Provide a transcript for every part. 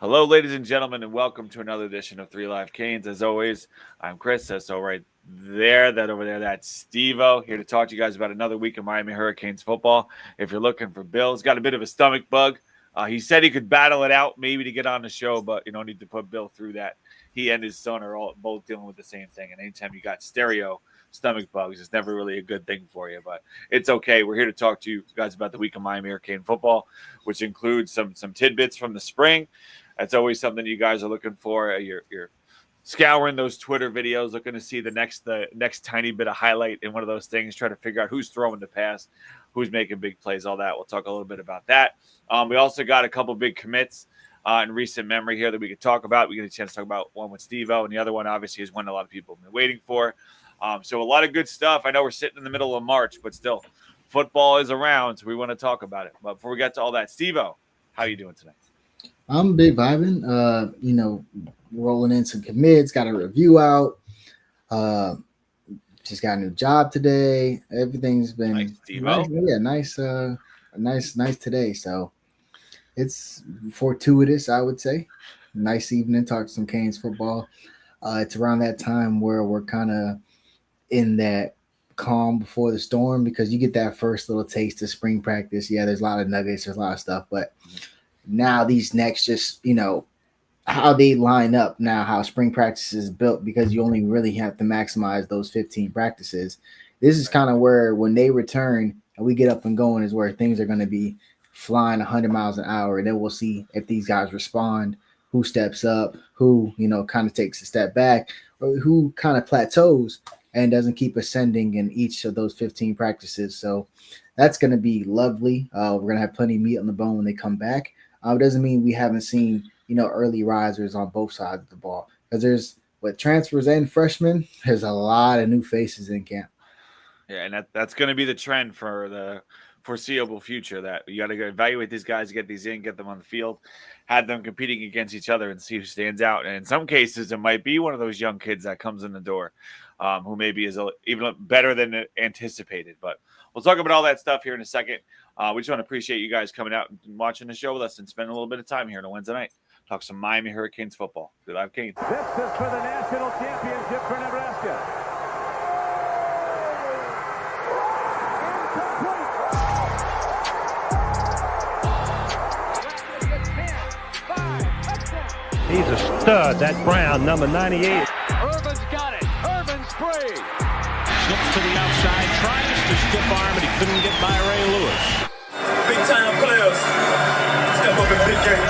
Hello, ladies and gentlemen, and welcome to another edition of Three Live Canes. As always, I'm Chris. So right there, that over there, that's Steve-O, here to talk to you guys about another week of Miami Hurricanes football. If you're looking for Bill, he's got a bit of a stomach bug. He said he could battle it out maybe to get on the show, but you don't need to put Bill through that. He and his son are both dealing with the same thing. And anytime you got stereo stomach bugs, it's never really a good thing for you. But it's okay. We're here to talk to you guys about the week of Miami Hurricane football, which includes some tidbits from the spring. That's always something you guys are looking for. You're scouring those Twitter videos, looking to see the next tiny bit of highlight in one of those things, try to figure out who's throwing the pass, who's making big plays, all that. We'll talk a little bit about that. We also got a couple big commits in recent memory here that we could talk about. We get a chance to talk about one with Steve-O, and the other one obviously is one a lot of people have been waiting for. So a lot of good stuff. I know we're sitting in the middle of March, but still, football is around, so we want to talk about it. But before we get to all that, Steve-O, how are you doing tonight? I'm big vibing. Rolling in some commits, got a review out. Just got a new job today. Everything's been nice today. So it's fortuitous, I would say. Nice evening, talk some Canes football. It's around that time where we're kind of in that calm before the storm because you get that first little taste of spring practice. Yeah, there's a lot of nuggets, there's a lot of stuff, but now these next how they line up now, how spring practice is built, because you only really have to maximize those 15 practices. This is kind of where when they return and we get up and going is where things are going to be flying 100 miles an hour. And then we'll see if these guys respond, who steps up, who, kind of takes a step back, or who kind of plateaus and doesn't keep ascending in each of those 15 practices. So that's going to be lovely. We're going to have plenty of meat on the bone when they come back. It doesn't mean we haven't seen, early risers on both sides of the ball, because there's with transfers and freshmen, there's a lot of new faces in camp. Yeah, and that's going to be the trend for the foreseeable future, that you got to evaluate these guys, get these in, get them on the field, have them competing against each other and see who stands out. And in some cases, it might be one of those young kids that comes in the door who maybe is even better than anticipated. But we'll talk about all that stuff here in a second. We just want to appreciate you guys coming out and watching the show with us and spending a little bit of time here on a Wednesday night. Talk some Miami Hurricanes football. Good Live Canes. This is for the national championship for Nebraska. He's a stud, that Brown, number 98. Irvin's got it. Irvin spree. Slips to the outside, tries to stiff arm, but he couldn't get by Ray Lewis. Big time players. Step up in big games.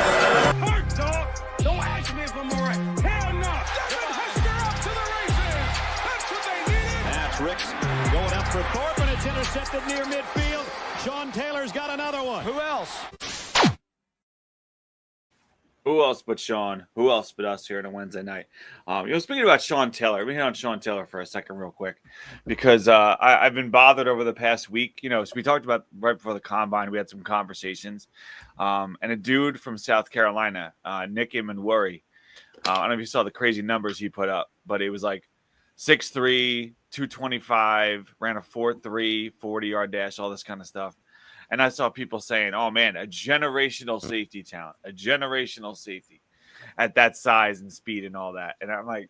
Hard dog. Don't ask me for more. Hell no. Devin Hester up to the races. That's what they needed. That's Ricks going up for Thorpe, and it's intercepted near midfield. Sean Taylor's got another one. Who else? Who else but Sean? Who else but us here on a Wednesday night? Speaking about Sean Taylor, we hit on Sean Taylor for a second real quick, because I've been bothered over the past week. So we talked about right before the combine, we had some conversations. And a dude from South Carolina, Nick Imanwuri, I don't know if you saw the crazy numbers he put up, but it was like 6'3", 225, ran a 4.3, 40-yard dash, all this kind of stuff. And I saw people saying, oh, man, a generational safety talent, a generational safety at that size and speed and all that. And I'm like,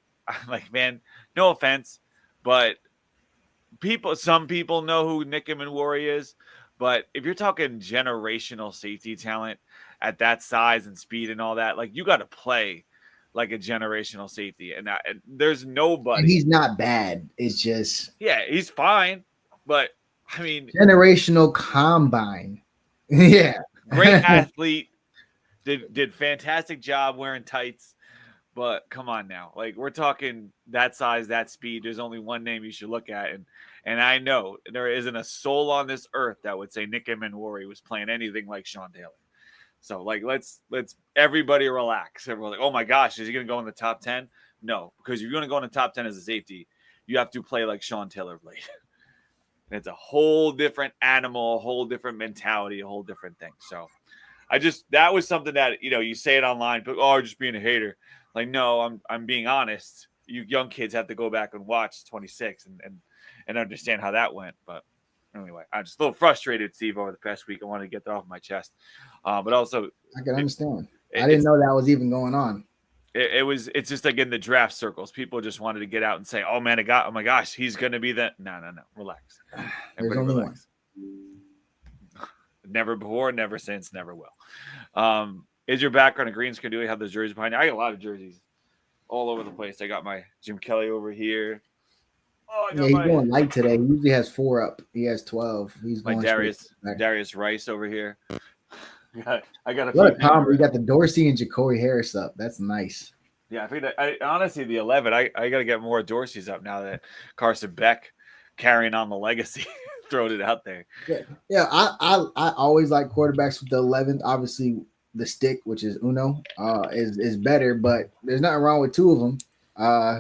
man, no offense, but some people know who Nick Imanwuri is. But if you're talking generational safety talent at that size and speed and all that, like, you got to play like a generational safety. And there's nobody. And he's not bad. It's just. Yeah, he's fine. But. I mean, generational combine. Yeah. Great athlete. Did fantastic job wearing tights. But come on now. Like, we're talking that size, that speed. There's only one name you should look at. And I know there isn't a soul on this earth that would say Nick Imanwuri was playing anything like Sean Taylor. So, like, let's everybody relax. Everyone's like, oh my gosh, is he going to go in the top 10? No, because if you're going to go in the top 10 as a safety, you have to play like Sean Taylor played. And it's a whole different animal, a whole different mentality, a whole different thing. So that was something that, you say it online, but, oh, just being a hater. Like, no, I'm being honest. You young kids have to go back and watch 26 and understand how that went. But anyway, I'm just a little frustrated, Steve, over the past week. I wanted to get that off my chest. But also, I can understand. I didn't know that was even going on. It's just like in the draft circles. People just wanted to get out and say, oh man, oh my gosh, he's going to be that. No. Relax. There's only relax. Never before, never since, never will. Is your background in greens? Do you have those jerseys behind you? I got a lot of jerseys all over the place. I got my Jim Kelly over here. Oh, he's going light today. He usually has 4 up. He has 12. He's my going Darius Rice over here. I got a few. You got the Dorsey and Ja'Cory Harris up. That's nice. Yeah, I think honestly the 11. I got to get more Dorseys up now that Carson Beck carrying on the legacy. Throwing it out there. Yeah. I always like quarterbacks with the 11th. Obviously, the stick, which is Uno, is better, but there's nothing wrong with 2 of them.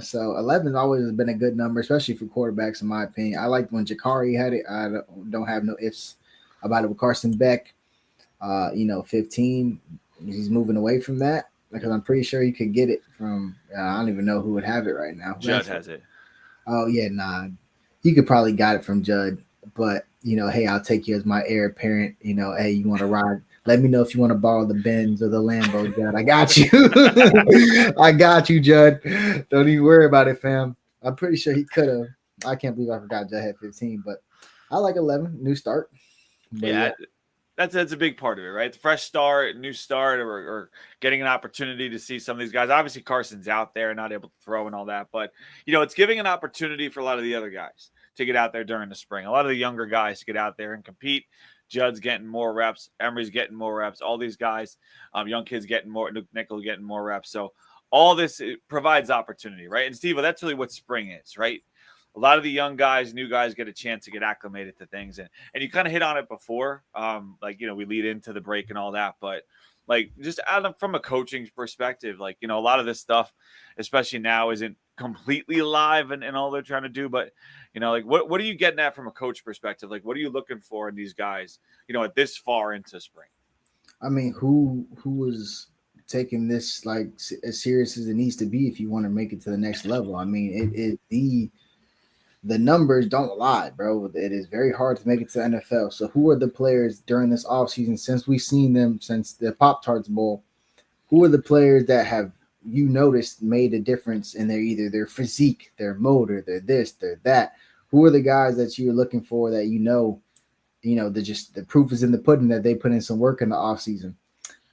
So 11 always has been a good number, especially for quarterbacks, in my opinion. I liked when Ja'Cory had it. I don't have no ifs about it with Carson Beck. 15. He's moving away from that because I'm pretty sure he could get it from. I don't even know who would have it right now. Judd has it. Oh yeah, nah. You could probably got it from Judd, but hey, I'll take you as my heir apparent. Hey, you want to ride? Let me know if you want to borrow the Benz or the Lambo, Judd. I got you. I got you, Judd. Don't even worry about it, fam. I'm pretty sure he could have. I can't believe I forgot Judd had 15, but I like 11. New start. But yeah. That's a big part of it, right? The fresh start, new start, or getting an opportunity to see some of these guys. Obviously, Carson's out there, not able to throw and all that. But, it's giving an opportunity for a lot of the other guys to get out there during the spring. A lot of the younger guys to get out there and compete. Judd's getting more reps. Emery's getting more reps. All these guys, young kids getting more. Nickel getting more reps. So all this provides opportunity, right? And, Steve, that's really what spring is, right? A lot of the young guys, new guys get a chance to get acclimated to things. And you kind of hit on it before, we lead into the break and all that. But, just from a coaching perspective, a lot of this stuff, especially now, isn't completely live and all they're trying to do. But, what are you getting at from a coach perspective? What are you looking for in these guys, at this far into spring? I mean, who is taking this, as serious as it needs to be if you want to make it to the next level? I mean, the numbers don't lie, bro. It is very hard to make it to the NFL. So who are the players during this offseason, since we've seen them since the Pop-Tarts Bowl, who are the players that have noticed made a difference in either their physique, their motor, their this, their that? Who are the guys that you're looking for that the proof is in the pudding that they put in some work in the offseason?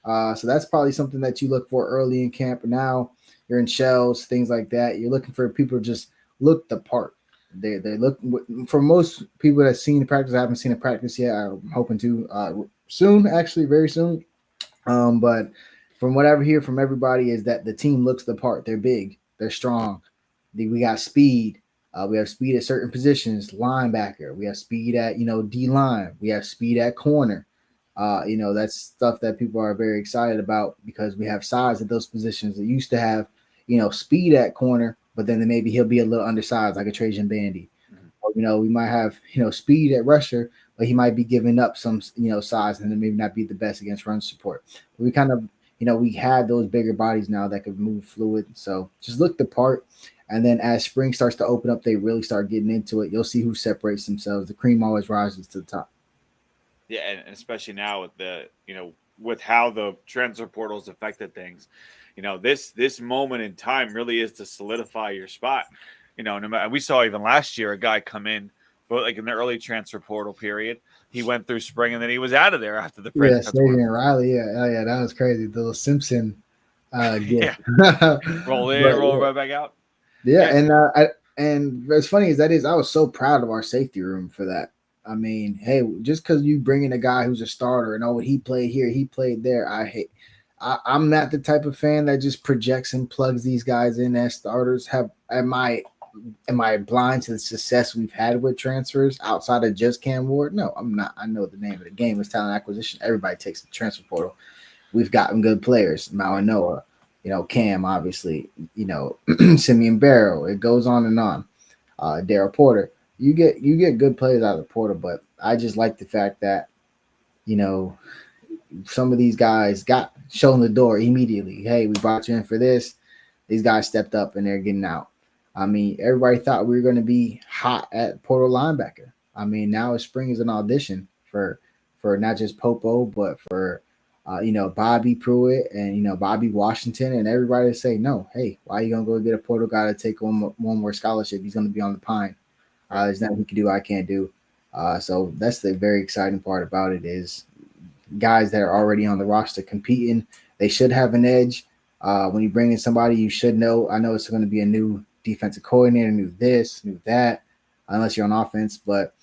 So that's probably something that you look for early in camp. Now you're in shells, things like that. You're looking for people to just look the part. They look, for most people that have seen the practice. I haven't seen a practice yet. I'm hoping to soon, actually, very soon. But from what I hear from everybody is that the team looks the part. They're big. They're strong. We got speed. We have speed at certain positions, linebacker. We have speed at D-line. We have speed at corner. That's stuff that people are very excited about because we have size at those positions. It used to have speed at corner, but then maybe he'll be a little undersized, like a Trajan Bandy. Mm-hmm. Or, we might have, speed at rusher, but he might be giving up some, size and then maybe not be the best against run support. But we kind of, we have those bigger bodies now that could move fluid. So just look the part. And then as spring starts to open up, they really start getting into it. You'll see who separates themselves. The cream always rises to the top. Yeah, and especially now with with how the transfer portal's affected things. This moment in time really is to solidify your spot. No matter, we saw even last year a guy come in, but in the early transfer portal period, he went through spring and then he was out of there after the press. Yeah, Savion Riley. Yeah, that was crazy. The little Simpson gift. Roll in, roll right back out. Yeah. And as funny as that is, I was so proud of our safety room for that. I mean, hey, just because you bring in a guy who's a starter and he played here, he played there, I'm not the type of fan that just projects and plugs these guys in as starters. Am I blind to the success we've had with transfers outside of just Cam Ward? No, I'm not. I know the name of the game is talent acquisition. Everybody takes the transfer portal. We've gotten good players, Mao and Noah, Cam, obviously, Simeon Barrow. It goes on and on. Darryl Porter. You get good players out of the portal, but I just like the fact that, some of these guys got shown the door immediately. Hey, we brought you in for this. These guys stepped up and they're getting out. I mean, everybody thought we were going to be hot at portal linebacker. I mean, now spring is an audition for not just Popo, but for Bobby Pruitt and, Bobby Washington and everybody say, no, hey, why are you going to go get a portal guy to take one more scholarship? He's going to be on the pine. There's nothing he can do I can't do. So that's the very exciting part about it is guys that are already on the roster competing. They should have an edge. When you bring in somebody, you should know. I know it's going to be a new defensive coordinator, new this, new that, unless you're on offense. But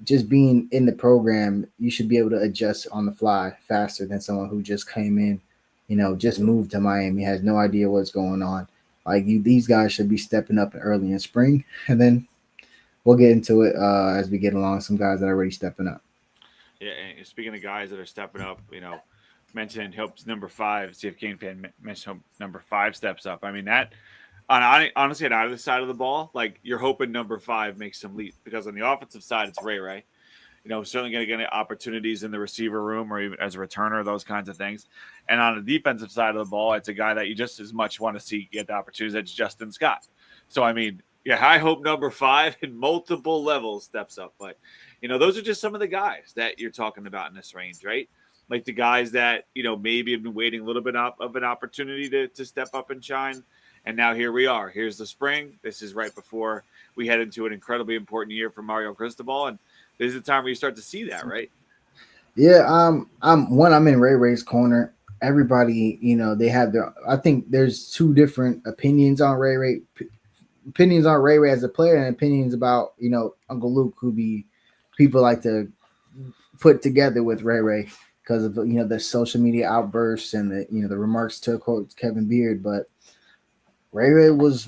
just being in the program, you should be able to adjust on the fly faster than someone who just came in, just moved to Miami, has no idea what's going on. Like these guys should be stepping up early in spring, and then we'll get into it as we get along. Some guys that are already stepping up. Yeah, and speaking of guys that are stepping up, mentioned Hope's number 5. See if Kane fan mentioned Hope number 5 steps up. I mean that. Honestly, on either side of the ball, like you're hoping number 5 makes some leap because on the offensive side, it's Ray. Certainly going to get opportunities in the receiver room or even as a returner, those kinds of things. And on the defensive side of the ball, it's a guy that you just as much want to see get the opportunities. That's Justin Scott. So, I mean, yeah, I hope number 5 in multiple levels steps up. But, those are just some of the guys that you're talking about in this range, right? Like the guys that, maybe have been waiting a little bit of an opportunity to step up and shine. And now here we are. Here's the spring. This is right before we head into an incredibly important year for Mario Cristobal. And this is the time where you start to see that, right? Yeah, I'm in Ray's corner. Everybody, they have their. I think there's 2 different opinions on Ray. Opinions on Ray as a player, and opinions about Uncle Luke, who people like to put together with Ray because of the social media outbursts and the remarks to quote Kevin Beard. But Ray was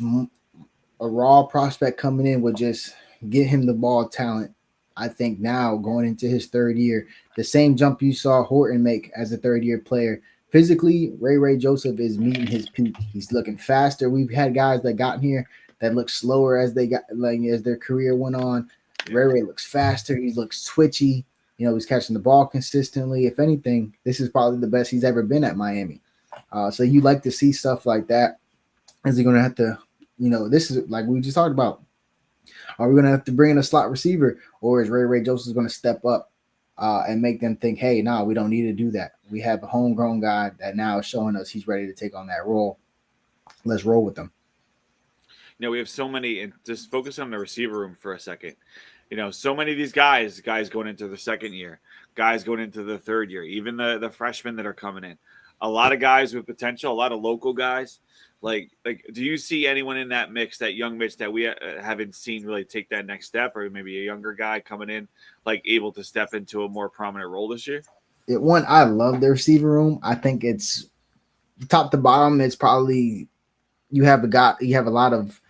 a raw prospect coming in would just get him the ball talent. I think now going into his 3rd year, the same jump you saw Horton make as a 3rd-year player. Physically, Ray Joseph is meeting his peak. He's looking faster. We've had guys that got here that look slower as as their career went on. Ray looks faster. He looks twitchy. He's catching the ball consistently. If anything, this is probably the best he's ever been at Miami. So you like to see stuff like that. Is he going to have to, this is like we just talked about. Are we going to have to bring in a slot receiver, or is Ray Joseph going to step up and make them think, hey, no, we don't need to do that. We have a homegrown guy that now is showing us he's ready to take on that role. Let's roll with them. We have so many, and just focus on the receiver room for a second. So many of these guys going into the 2nd year, guys going into the 3rd year, even the freshmen that are coming in. A lot of guys with potential, a lot of local guys. Like, do you see anyone in that mix, that young mix that we haven't seen really take that next step, or maybe a younger guy coming in, like able to step into a more prominent role this year? I love the receiver room. I think it's top to bottom. It's probably you have a lot of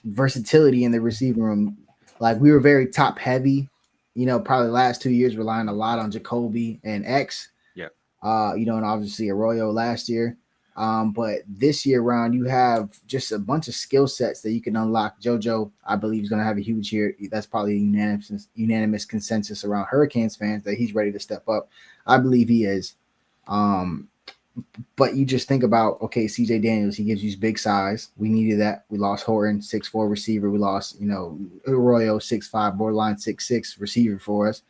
versatility in the receiver room. Like we were very top heavy, probably the last 2 years relying a lot on Jacoby and X. Yeah. And obviously Arroyo last year. But this year round, you have just a bunch of skill sets that you can unlock. JoJo, I believe, is going to have a huge year. That's probably a unanimous consensus around Hurricanes fans that he's ready to step up. I believe he is. But you just think about, okay, CJ Daniels, he gives you big size. We needed that. We lost Horton, 6'4" receiver. We lost, Arroyo, 6'5", borderline 6'6" receiver for us.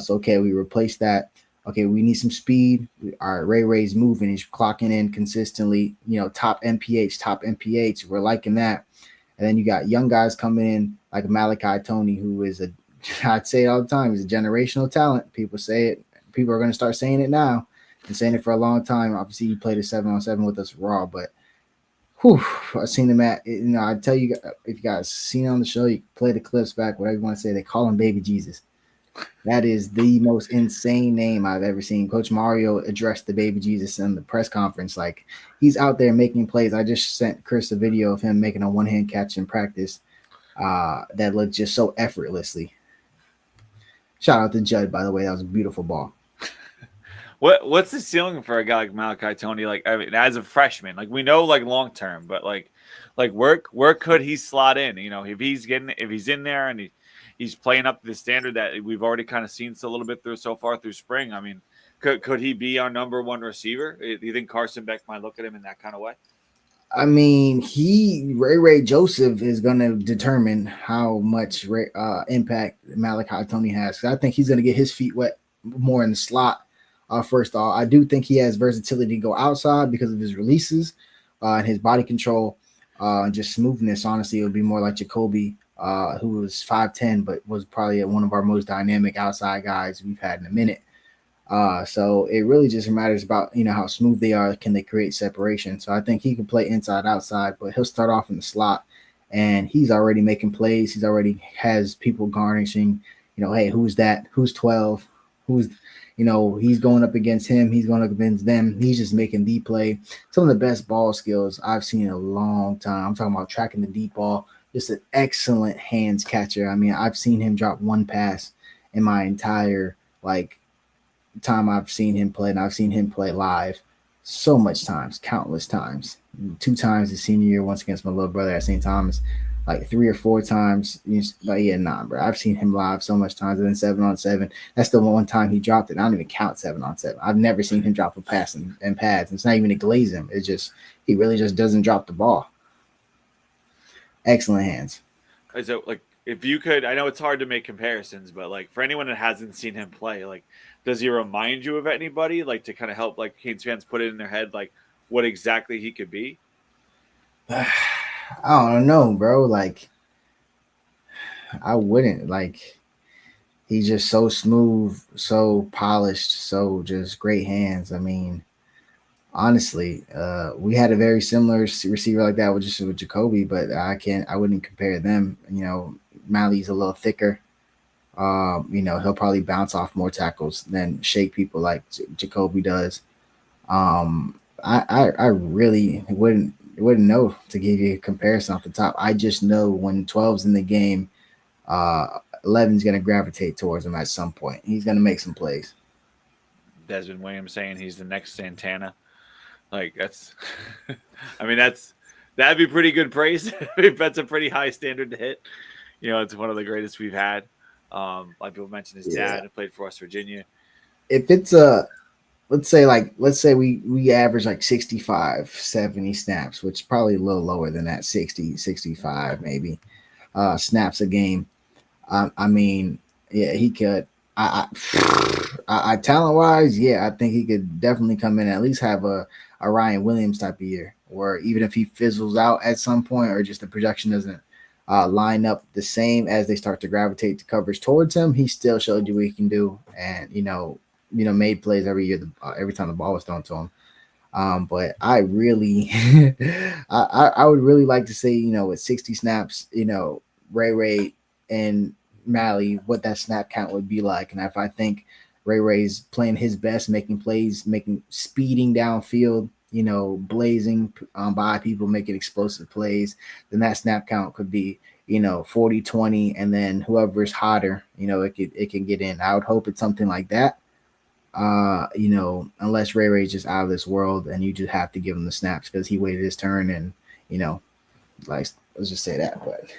So, okay, we replaced that. Okay, we need some speed. All right, Ray's moving. He's clocking in consistently, top MPH. We're liking that. And then you got young guys coming in like Malachi Tony, who is I'd say it all the time, he's a generational talent. People say it. People are going to start saying it now. Been saying it for a long time. Obviously, he played a 7-on-7 with us raw, but I've seen him at, I tell you, if you guys seen on the show, you play the clips back, whatever you want to say. They call him Baby Jesus. That is the most insane name I've ever seen. Coach Mario addressed the Baby Jesus in the press conference. Like, he's out there making plays. I just sent Chris a video of him making a one-hand catch in practice that looked just so effortlessly. Shout out to Judd, by the way. That was a beautiful ball. What's the ceiling for a guy like Malachi Tony? Like, I mean, as a freshman, like we know, like long term, but like where could he slot in? If he's in there and he's playing up to the standard that we've already kind of seen a little bit through so far through spring. I mean, could he be our number 1 receiver? Do you think Carson Beck might look at him in that kind of way? I mean, Ray Joseph is going to determine how much impact Malachi Tony has. I think he's going to get his feet wet more in the slot First off, I do think he has versatility to go outside because of his releases and his body control and just smoothness. Honestly, it would be more like Jacoby, who was 5'10", but was probably one of our most dynamic outside guys we've had in a minute. So it really just matters about, how smooth they are. Can they create separation? So I think he can play inside, outside, but he'll start off in the slot, and he's already making plays. He's already has people garnishing, hey, who's that? Who's 12? Who's, he's going up against him. He's going up against them. He's just making the play. Some of the best ball skills I've seen in a long time. I'm talking about tracking the deep ball. Just an excellent hands catcher. I mean, I've seen him drop one pass in my entire, time I've seen him play, and I've seen him play live so much times, countless times. 2 times his senior year, once against my little brother at St. Thomas, 3 or 4 times. Bro. I've seen him live so much times. And then 7-on-7, that's the one time he dropped it. I don't even count 7-on-7. I've never seen him drop a pass and pads. It's not even to glaze him. It's just he really just doesn't drop the ball. Excellent hands. So, if you could, I know it's hard to make comparisons, but for anyone that hasn't seen him play, does he remind you of anybody? To kind of help Canes fans put it in their head, what exactly he could be? I don't know, bro. I wouldn't. He's just so smooth, so polished, so just great hands. I mean, honestly, we had a very similar receiver like that with Jacoby, but I wouldn't compare them. Mally's a little thicker. He'll probably bounce off more tackles than shake people like Jacoby does. I really wouldn't know to give you a comparison off the top. I just know when 12's in the game, 11's going to gravitate towards him at some point. He's going to make some plays. Desmond Williams saying he's the next Santana. That's, that'd be pretty good praise. That's a pretty high standard to hit. It's one of the greatest we've had. Like people mentioned his dad who played for West Virginia. If it's let's say we average 65, 70 snaps, which is probably a little lower than that, 60, 65 maybe snaps a game. He could. I talent wise, I think he could definitely come in and at least have a Ryan Williams type of year, where even if he fizzles out at some point or just the production doesn't line up the same as they start to gravitate the coverage towards him, he still showed you what he can do, and made plays every year, every time the ball was thrown to him. But I really, I would really like to see, with 60 snaps, Ray and Mally, what that snap count would be like. And if I think Ray's playing his best, making plays, speeding downfield, blazing by people, making explosive plays, then that snap count could be, 40, 20, and then whoever's hotter, it can get in. I would hope it's something like that. Unless Ray's just out of this world and you just have to give him the snaps because he waited his turn, and let's just say that. But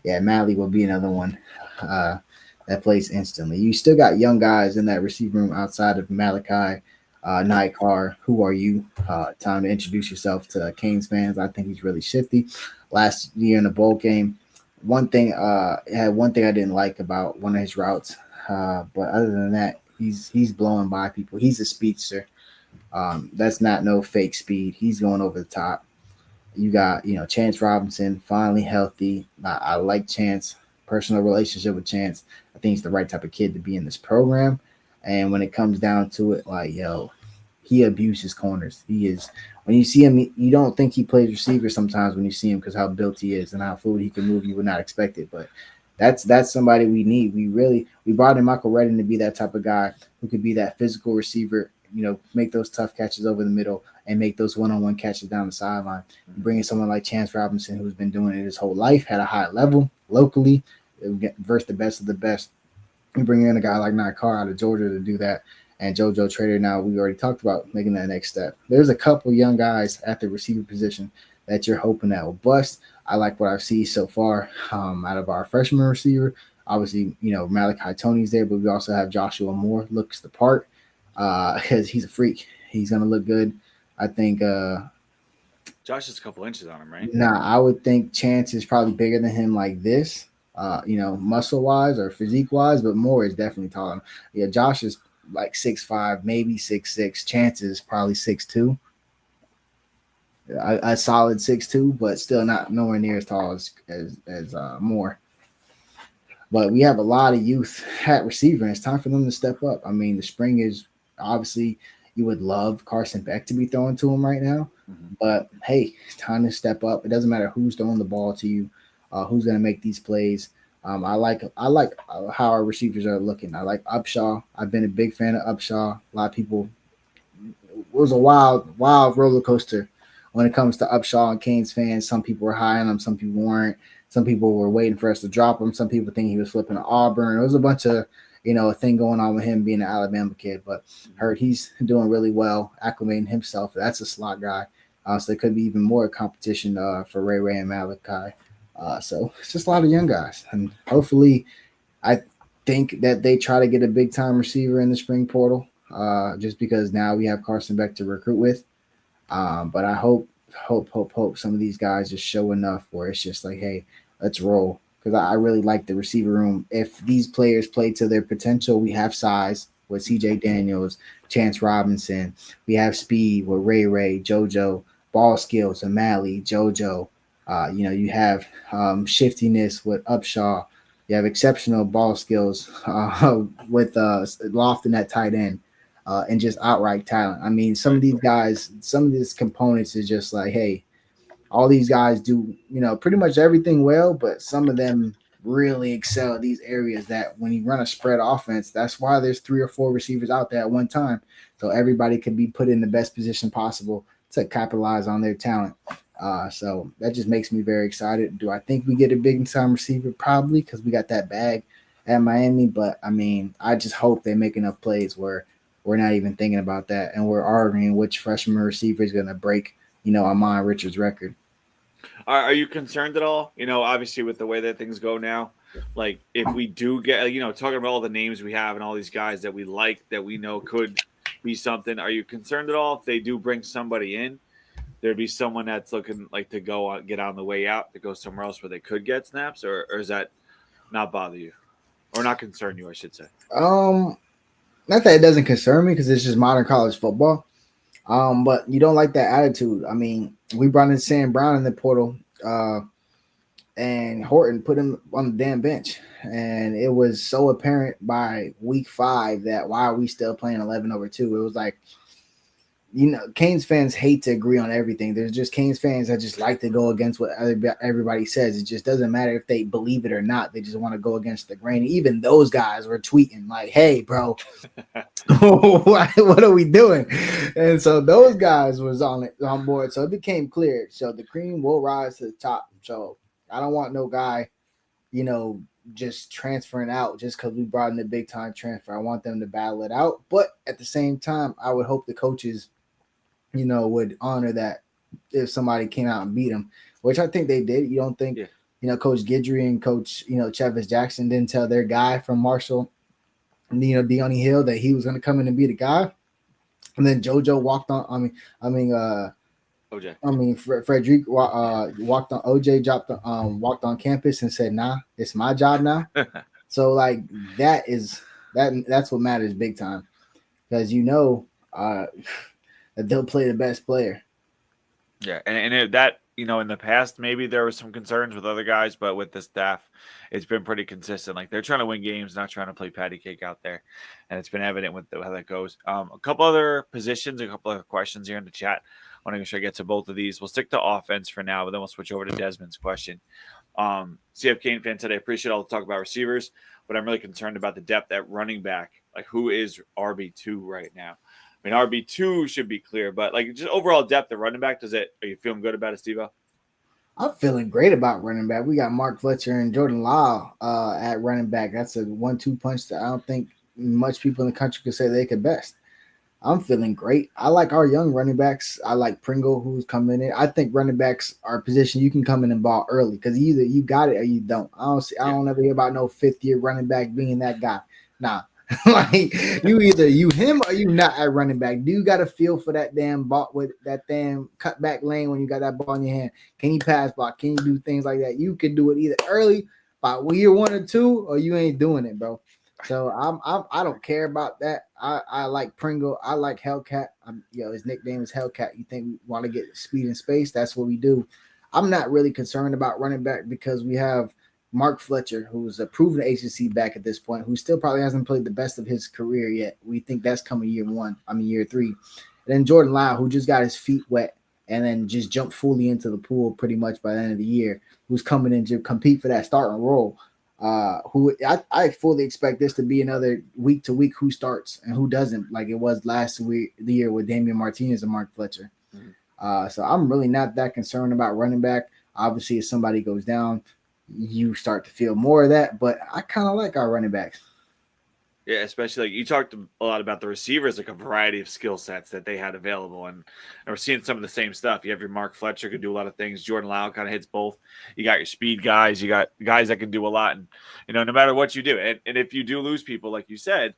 yeah, Mally will be another one that plays instantly. You still got young guys in that receiver room outside of Malachi, Nightcar. Who are you? Time to introduce yourself to Canes fans. I think he's really shifty. Last year in the bowl game, one thing I didn't like about one of his routes, but other than that, he's blowing by people. He's a speedster. That's not no fake speed. He's going over the top. You got, Chance Robinson, finally healthy. I like Chance, personal relationship with Chance. I think he's the right type of kid to be in this program. And when it comes down to it, he abuses corners. He is, when you see him, you don't think he plays receiver sometimes when you see him because how built he is and how fluid he can move. You would not expect it, but that's somebody we need. We brought in Michael Redden to be that type of guy who could be that physical receiver, make those tough catches over the middle and make those one-on-one catches down the sideline. Bringing someone like Chance Robinson, who's been doing it his whole life, had a high level locally, versus the best of the best. We bring in a guy like Nightcar out of Georgia to do that. And JoJo Trader, now we already talked about making that next step. There's a couple young guys at the receiver position that you're hoping that will bust. I like what I've seen so far out of our freshman receiver. Obviously, Malachi Tony's there, but we also have Joshua Moore, looks the part because he's a freak. He's going to look good. I think Josh is a couple inches on him, right? Nah, I would think Chance is probably bigger than him like this, muscle-wise or physique-wise, but Moore is definitely taller. Yeah, Josh is like 6'5", maybe 6'6". Chances probably 6'2". A solid 6'2", but still not nowhere near as tall as Moore. But we have a lot of youth at receiver, and it's time for them to step up. I mean, the spring is obviously you would love Carson Beck to be throwing to him right now, but hey, it's time to step up. It doesn't matter who's throwing the ball to you, who's going to make these plays. I like how our receivers are looking. I like Upshaw. I've been a big fan of Upshaw. A lot of people, it was a wild roller coaster when it comes to Upshaw and Canes fans. Some people were high on him, some people weren't. Some people were waiting for us to drop him. Some people think he was flipping to Auburn. There was a bunch of, a thing going on with him being an Alabama kid, but heard he's doing really well, acclimating himself. That's a slot guy. So there could be even more competition for Ray and Malachi. So it's just a lot of young guys. And hopefully I think that they try to get a big-time receiver in the spring portal just because now we have Carson Beck to recruit with. But I hope some of these guys just show enough where it's just like, hey, let's roll. Because I really like the receiver room. If these players play to their potential, we have size with CJ Daniels, Chance Robinson. We have speed with Ray, JoJo, ball skills, O'Malley, JoJo. You have shiftiness with Upshaw. You have exceptional ball skills with Lofton at tight end. And just outright talent. I mean, some of these guys, some of these components is just like, hey, all these guys do, pretty much everything well, but some of them really excel at these areas that when you run a spread offense, that's why there's 3 or 4 receivers out there at one time. So everybody can be put in the best position possible to capitalize on their talent. So that just makes me very excited. Do I think we get a big time receiver? Probably, because we got that bag at Miami. But I mean, I just hope they make enough plays where we're not even thinking about that, and we're arguing which freshman receiver is going to break, Amon Richards' record. Are you concerned at all? Obviously with the way that things go now, like if we do get, talking about all the names we have and all these guys that we like that we know could be something. Are you concerned at all if they do bring somebody in? There'd be someone that's looking like to go get on the way out to go somewhere else where they could get snaps, or is that not bother you, or not concern you? I should say. Not that it doesn't concern me because it's just modern college football. But you don't like that attitude. I mean, we brought in Sam Brown in the portal, and Horton put him on the damn bench. And it was so apparent by week 5 that why are we still playing 11-2? It was like, Canes fans hate to agree on everything. There's just Canes fans that just like to go against what everybody says. It just doesn't matter if they believe it or not. They just want to go against the grain. Even those guys were tweeting like, hey, bro, what are we doing? And so those guys was on board. So it became clear. So the cream will rise to the top. So I don't want no guy, just transferring out just because we brought in a big time transfer. I want them to battle it out. But at the same time, I would hope the coaches would honor that if somebody came out and beat them, which I think they did. You don't think, Coach Guidry and Coach, Chavis Jackson didn't tell their guy from Marshall, Deone Hill, that he was going to come in and be the guy. And then JoJo walked on. OJ. Frederic walked on. OJ walked on campus and said, "Nah, it's my job now." So like that's what matters big time, because that they'll play the best player. Yeah, and that in the past maybe there was some concerns with other guys, but with the staff, it's been pretty consistent. Like they're trying to win games, not trying to play patty cake out there, and it's been evident with how that goes. A couple other positions, a couple other questions here in the chat. I want to make sure I get to both of these. We'll stick to offense for now, but then we'll switch over to Desmond's question. CF Kane fan said, I appreciate all the talk about receivers, but I'm really concerned about the depth at running back. Like who is RB2 right now? I mean, RB2 should be clear, but like just overall depth at running back, are you feeling good about it, Steve-O? I'm feeling great about running back. We got Mark Fletcher and Jordan Lyle at running back. That's a 1-2 punch that I don't think much people in the country could say they could best. I'm feeling great. I like our young running backs. I like Pringle, who's coming in. I think running backs are a position you can come in and ball early because either you got it or you don't. I don't ever hear about no 5th-year running back being that guy. Nah. Like you him or you not at running back. Do you got a feel for that damn ball with that damn cutback lane when you got that ball in your hand? Can you pass block? Can you do things like that? You can do it either early by year 1 or 2, or you ain't doing it, bro. So I don't care about that. I like Pringle. I like Hellcat. His nickname is Hellcat. You think we want to get speed and space? That's what we do. I'm not really concerned about running back because we have Mark Fletcher, who's a proven ACC back at this point, who still probably hasn't played the best of his career yet. We think that's coming year 3. And then Jordan Lau, who just got his feet wet and then just jumped fully into the pool pretty much by the end of the year, who's coming in to compete for that starting role. Who I fully expect this to be another week to week who starts and who doesn't, like it was the year with Damian Martinez and Mark Fletcher. So I'm really not that concerned about running back. Obviously, if somebody goes down, you start to feel more of that, but I kind of like our running backs. Yeah, especially like you talked a lot about the receivers, like a variety of skill sets that they had available. And we're seeing some of the same stuff. You have your Mark Fletcher could do a lot of things. Jordan Lau kind of hits both. You got your speed guys. You got guys that can do a lot. And, no matter what you do. And if you do lose people, like you said,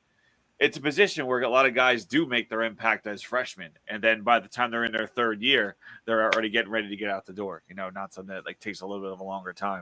it's a position where a lot of guys do make their impact as freshmen. And then by the time they're in their third year, they're already getting ready to get out the door. Not something that like takes a little bit of a longer time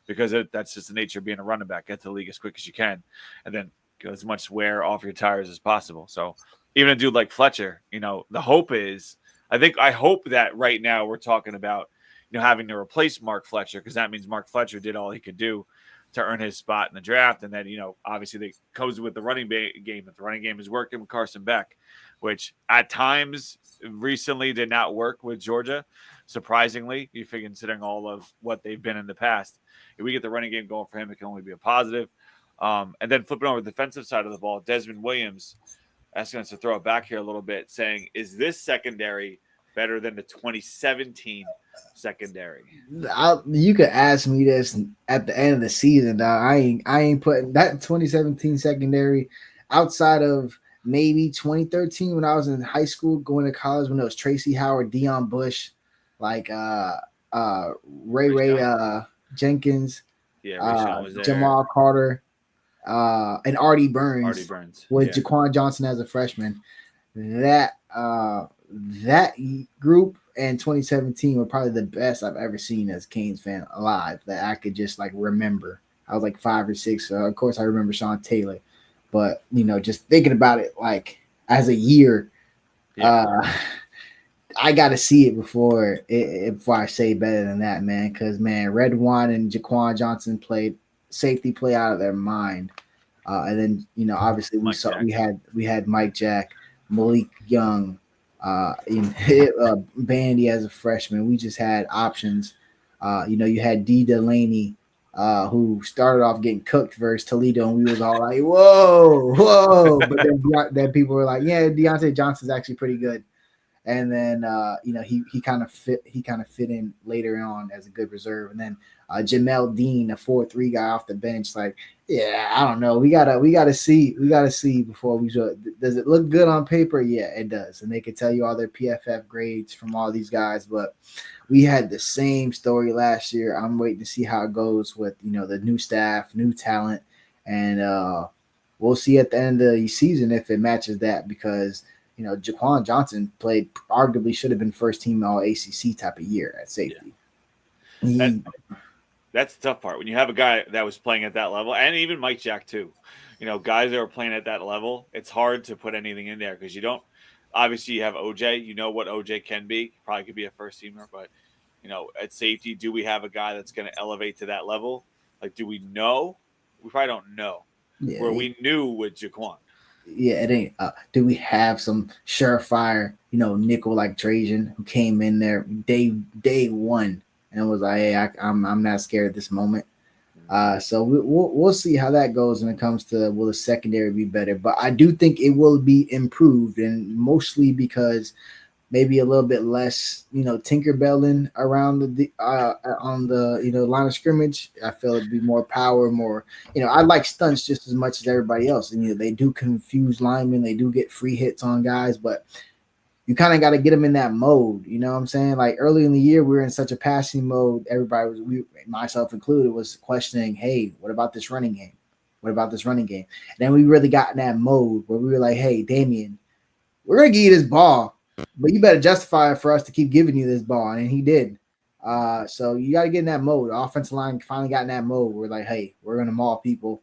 because that's just the nature of being a running back. Get to the league as quick as you can. And then as much wear off your tires as possible. So even a dude like Fletcher, the hope is, I hope that right now we're talking about, having to replace Mark Fletcher because that means Mark Fletcher did all he could do to earn his spot in the draft. And then, obviously they comes with the running game. If the running game is working with Carson Beck, which at times recently did not work with Georgia, surprisingly, if you're considering all of what they've been in the past. If we get the running game going for him, it can only be a positive. And then flipping over the defensive side of the ball, Desmond Williams asking us to throw it back here a little bit, saying, is this secondary better than the 2017 secondary? You could ask me this at the end of the season, dog. I ain't putting that 2017 secondary outside of maybe 2013 when I was in high school going to college when it was Tracy Howard, Deion Bush, like Ray Jenkins, was there. Jamal Carter. And Artie Burns with Jaquan Johnson as a freshman. That group and 2017 were probably the best I've ever seen as a Canes fan alive that I could just like remember. I was like 5 or 6. So of course I remember Sean Taylor, but just thinking about it like as a year, I got to see it before I say better than that, man. Because man, Red Wine and Jaquan Johnson played safety play out of their mind. And then, obviously we had Mike Jack, Malik Young, Bandy as a freshman. We just had options. You had D. Delaney, who started off getting cooked versus Toledo, and we was all like, whoa. But then people were like, yeah, Deontay Johnson's actually pretty good. And then he kind of fit in later on as a good reserve. And then Jamel Dean, a 4-3 guy off the bench, like, yeah, I don't know. We gotta see before we show. Does it look good on paper? Yeah, it does. And they could tell you all their PFF grades from all these guys, but we had the same story last year. I'm waiting to see how it goes with the new staff, new talent, and we'll see at the end of the season if it matches that because Jaquan Johnson arguably should have been first team all ACC type of year at safety. Yeah. That's the tough part. When you have a guy that was playing at that level, and even Mike Jack too, guys that are playing at that level, it's hard to put anything in there because you don't – obviously you have OJ. What OJ can be. Probably could be a first teamer, but, at safety, do we have a guy that's going to elevate to that level? Like, do we know? We probably don't know. Yeah, where we knew with Jaquan. Yeah, it ain't. Do we have some surefire, nickel like Trajan who came in there day one and was like, "Hey, I'm not scared at this moment." So we'll see how that goes when it comes to will the secondary be better. But I do think it will be improved, and mostly because maybe a little bit less, Tinkerbelling around the on the line of scrimmage. I feel it'd be more power, more. I like stunts just as much as everybody else, and they do confuse linemen. They do get free hits on guys, but you kind of got to get them in that mode. You know what I'm saying? Like early in the year, we were in such a passing mode. Everybody was, myself included, was questioning, hey, what about this running game? What about this running game? And then we really got in that mode where we were like, hey, Damian, we're going to give you this ball, but you better justify it for us to keep giving you this ball. And he did. So you got to get in that mode. The offensive line finally got in that mode. We're like, hey, we're going to maul people.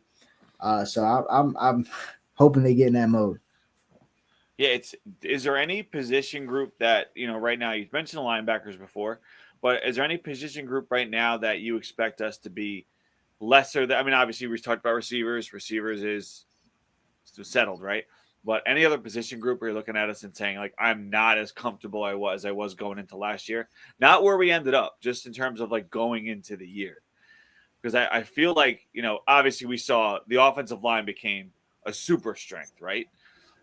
So I'm hoping they get in that mode. Yeah, is there any position group that, right now, you mentioned the linebackers before, but is there any position group right now that you expect us to be lesser than? I mean, obviously we talked about receivers. Receivers is settled, right? But any other position group where you're looking at us and saying, like, I'm not as comfortable as I was going into last year, not where we ended up, just in terms of like going into the year. Because I feel like, obviously we saw the offensive line became a super strength, right?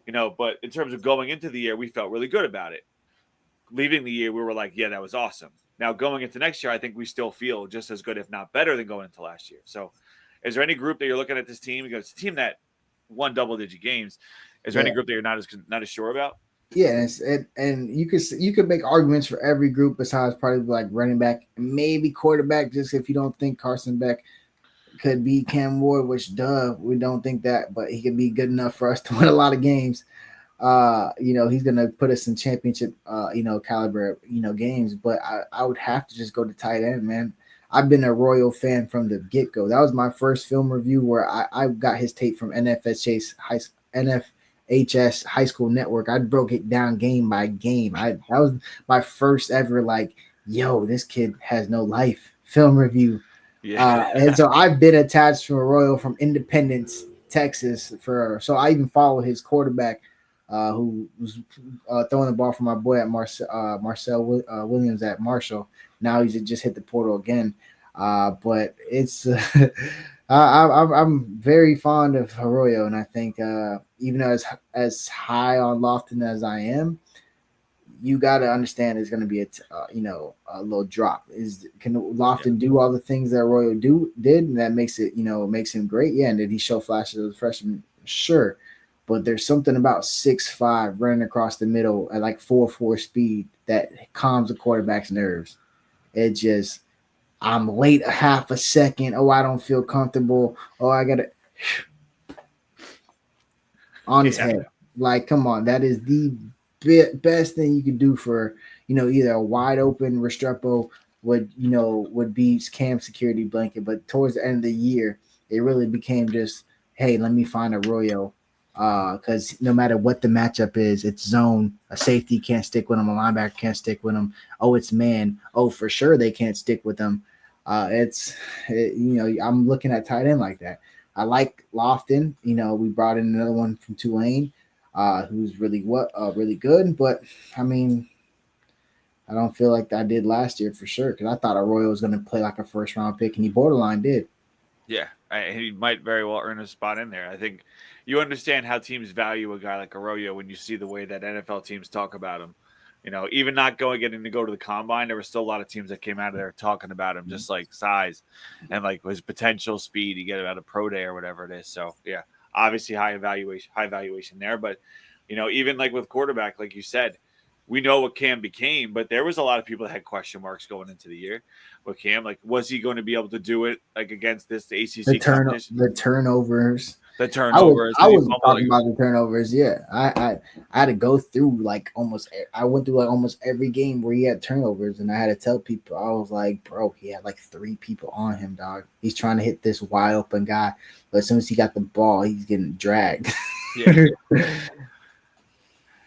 But in terms of going into the year, we felt really good about it. Leaving the year, we were like, yeah, that was awesome. Now going into next year, I think we still feel just as good, if not better, than going into last year. So is there any group that you're looking at this team? Because it's a team that won double-digit games. Is there any group that you're not as sure about? Yeah, and you could make arguments for every group besides probably like running back, maybe quarterback, just if you don't think Carson Beck could be Cam Ward, which we don't think that, but he could be good enough for us to win a lot of games. He's gonna put us in championship caliber, games. But I would have to just go to tight end, man. I've been a Royal fan from the get-go. That was my first film review where I got his tape from NFHS High School Network. I broke it down game by game. That was my first ever like, yo, this kid has no life film review. Yeah. And so I've been attached to a Royal from Independence, Texas so I even follow his quarterback who was throwing the ball for my boy at Marcel Williams at Marshall. Now he's just hit the portal again. But it's I'm very fond of Arroyo, and I think even as high on Lofton as I am, you got to understand there's going to be a little drop. Can Lofton do all the things that Arroyo did, and that makes him great? Yeah, and did he show flashes as a freshman? Sure. But there's something about 6'5" running across the middle at like 4.4 speed that calms the quarterback's nerves. It just, I'm late a half a second. Oh, I don't feel comfortable. Oh, I got to on his head. Like, come on. That is the best thing you could do for, either a wide open Restrepo would be Cam's security blanket. But towards the end of the year, it really became just, hey, let me find Arroyo. Because no matter what the matchup is, it's zone. A safety can't stick with him. A linebacker can't stick with him. Oh, it's man. Oh, for sure they can't stick with him. I'm looking at tight end like that. I like Lofton. We brought in another one from Tulane, who's really good. But I mean, I don't feel like I did last year for sure, because I thought Arroyo was going to play like a first round pick, and he borderline did. Yeah, he might very well earn a spot in there. I think you understand how teams value a guy like Arroyo when you see the way that NFL teams talk about him. Even not getting to go to the combine, there were still a lot of teams that came out of there talking about him, just like size and like his potential speed. You get it out of pro day or whatever it is. So yeah, obviously high valuation there. But even like with quarterback, like you said, we know what Cam became, but there was a lot of people that had question marks going into the year with Cam. Like, was he going to be able to do it like against the ACC competition? The turnovers. I was talking about the turnovers. Yeah, I had to go through I went through almost every game where he had turnovers, and I had to tell people, I was like, bro, he had like 3 people on him, dog. He's trying to hit this wide open guy, but as soon as he got the ball, he's getting dragged. Yeah.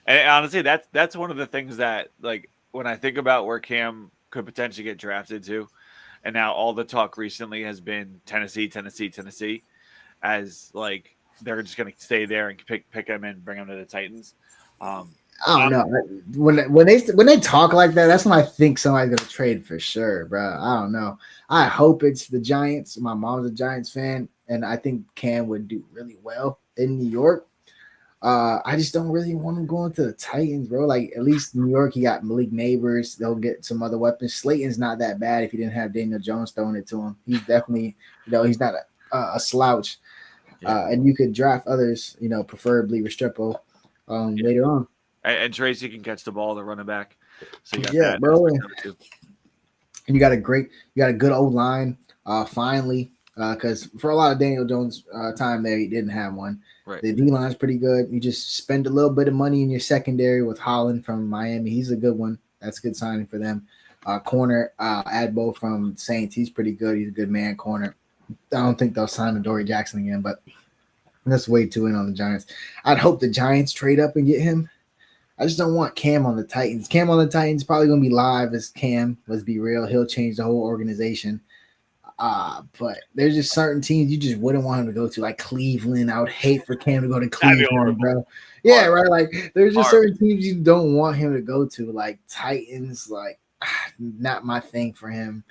And honestly, that's one of the things that, like, when I think about where Cam could potentially get drafted to, and now all the talk recently has been Tennessee, as like they're just going to stay there and pick him and bring him to the Titans. I don't know. When they talk like that, that's when I think somebody's going to trade for sure, bro. I don't know. I hope it's the Giants. My mom's a Giants fan, and I think Cam would do really well in New York. I just don't really want him going to the Titans, bro. Like, at least New York, he got Malik Neighbors. They'll get some other weapons. Slayton's not that bad if he didn't have Daniel Jones throwing it to him. He's definitely, he's not a slouch. Yeah. And you could draft others, preferably Restrepo later on. And Tracy can catch the ball, the running back. So you got that, bro. And you got a good old line. Finally, because for a lot of Daniel Jones' time there, he didn't have one. Right. The D line's pretty good. You just spend a little bit of money in your secondary with Holland from Miami. He's a good one. That's a good signing for them. Corner, Adbo from Saints. He's pretty good. He's a good man corner. I don't think they'll sign Adoree Jackson again, but That's way too in on the Giants. I'd hope the Giants trade up and get him. I just don't want Cam on the Titans. Cam on the Titans probably gonna be live as Cam. Let's be real. He'll change the whole organization. But there's just certain teams you just wouldn't want him to go to, like Cleveland. I would hate for Cam to go to That'd be Cleveland, horrible. bro. Yeah, right. Like there's just Horrible. certain teams you don't want him to go to, like Titans. Like not my thing for him.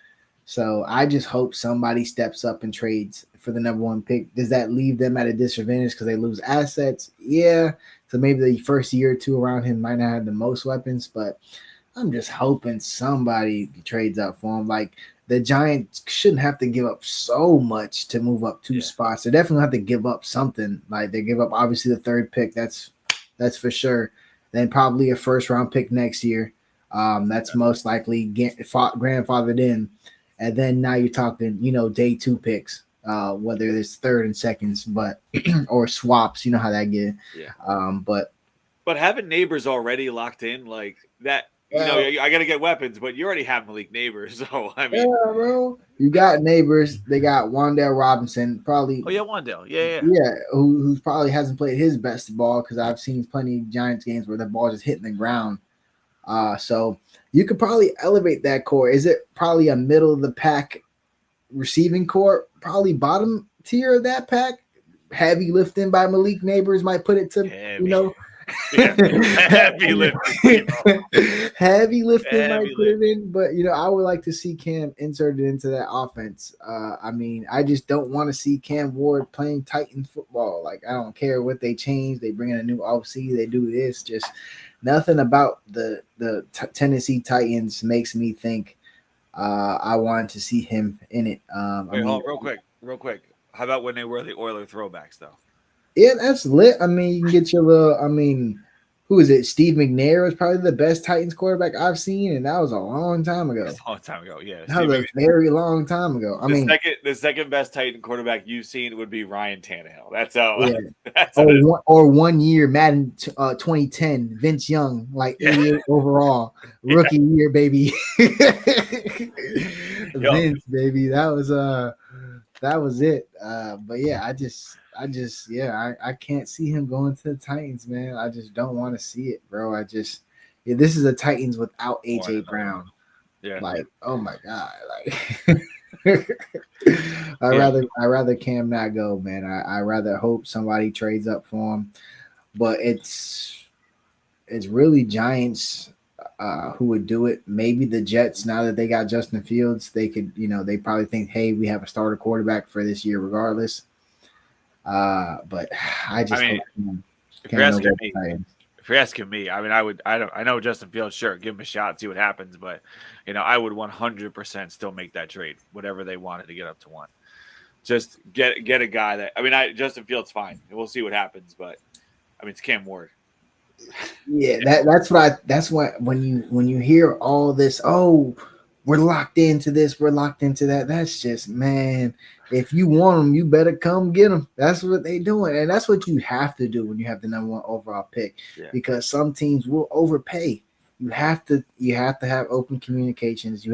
So I just hope somebody steps up and trades for the number 1 pick. Does that leave them at a disadvantage because they lose assets? Yeah. So maybe the first year or two around him might not have the most weapons, but I'm just hoping somebody trades up for him. Like the Giants shouldn't have to give up so much to move up 2 spots. They definitely have to give up something. Like they give up obviously the 3rd pick. That's for sure. Then probably a 1st-round pick next year. That's most likely grandfathered in. And then now you're talking, day 2 picks, whether it's 3rd and 2nds, but or swaps. You know how that get. Yeah. But having Neighbors already locked in like that, I got to get weapons, but you already have Malik Neighbors, so I mean, yeah, bro, you got Neighbors. They got Wan'Dale Robinson, probably. Oh yeah, Wan'Dale, yeah. Who probably hasn't played his best ball because I've seen plenty of Giants games where the ball just hitting the ground. So you could probably elevate that core. Is it probably a middle of the pack receiving core? Probably bottom tier of that pack. Heavy lifting by Malik Neighbors might put it to heavy lifting. Heavy lifting might put it in, but I would like to see Cam inserted into that offense. I mean, I just don't want to see Cam Ward playing Titan football. Like I don't care what they change. They bring in a new OC. They do this. Just nothing about the Tennessee Titans makes me think I want to see him in it. Real quick. How about when they wear the Oiler throwbacks though? Yeah, that's lit. I mean, you can get your little. Who is it? Steve McNair was probably the best Titans quarterback I've seen, and that was a long time ago. That's a long time ago, yeah. That was a very long time ago. The second best Titan quarterback you've seen would be Ryan Tannehill. That's how. Yeah. That's or 1 year, Madden 2010, Vince Young, like 8 years overall, rookie year, baby. Vince, baby, that was it. But yeah, I can't see him going to the Titans, man. I just don't want to see it, bro. This is the Titans without AJ Brown. Yeah. Like, oh my God. Like I'd rather Cam not go, man. I rather hope somebody trades up for him. But it's really Giants who would do it. Maybe the Jets, now that they got Justin Fields, they could, they probably think, hey, we have a starter quarterback for this year regardless. But I just if you're asking me, I know Justin Fields, sure, give him a shot, see what happens, but I would 100% still make that trade, whatever they wanted to get up to 1. Just get a guy that Justin Fields fine. We'll see what happens, but it's Cam Ward. Yeah, that's what when you hear all this, oh, we're locked into this, we're locked into that. That's just, man, if you want them, you better come get them. That's what they doing, and that's what you have to do when you have the number 1 overall pick. Yeah. Because some teams will overpay. You have to have open communications.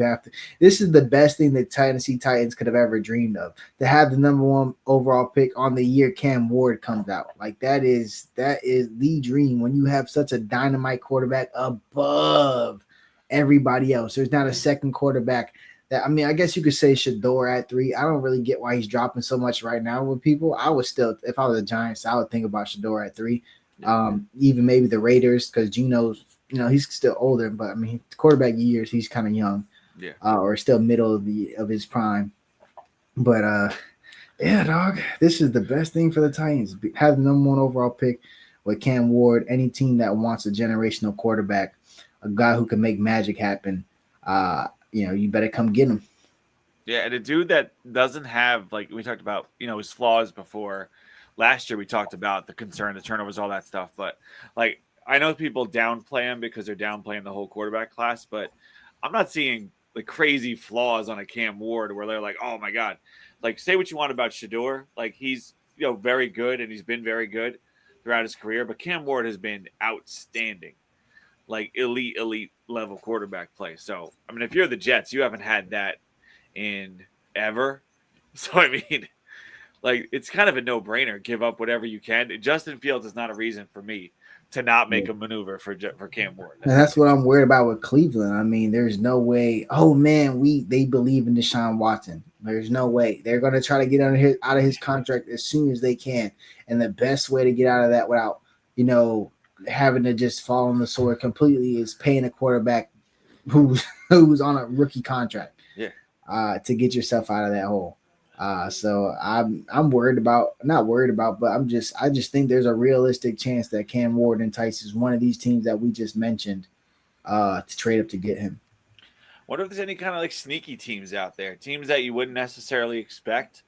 This is the best thing that Tennessee Titans could have ever dreamed of, to have the number 1 overall pick on the year Cam Ward comes out. Like that is the dream when you have such a dynamite quarterback above everybody else. There's not a second quarterback that, I guess you could say Shador at 3. I don't really get why he's dropping so much right now with people. I would still, if I was the Giants, I would think about Shador at 3. Even maybe the Raiders, because Geno's, he's still older, but quarterback years, he's kind of young, or still middle of his prime. But yeah, dog, this is the best thing for the Titans. Have the number 1 overall pick with Cam Ward. Any team that wants a generational quarterback, a guy who can make magic happen, you better come get him. Yeah, and a dude that doesn't have, like we talked about, his flaws before. Last year we talked about the concern, the turnovers, all that stuff, but like, I know people downplay him because they're downplaying the whole quarterback class, but I'm not seeing the crazy flaws on a Cam Ward where they're like, oh my God. Like, say what you want about Shador. Like, he's very good, and he's been very good throughout his career, but Cam Ward has been outstanding. Like elite level quarterback play. So, if you're the Jets, you haven't had that in ever. So, Like, it's kind of a no-brainer. Give up whatever you can. Justin Fields is not a reason for me to not make a maneuver for Cam Ward. And that's what I'm worried about with Cleveland. I mean, there's no way. Oh man, they believe in Deshaun Watson. There's no way they're going to try to get out of his contract as soon as they can. And the best way to get out of that without, having to just fall on the sword completely is paying a quarterback who's on a rookie contract. Yeah. To get yourself out of that hole. So I'm not worried about, but I just think there's a realistic chance that Cam Ward entices one of these teams that we just mentioned to trade up to get him. Wonder if there's any kind of like sneaky teams out there, teams that you wouldn't necessarily expect,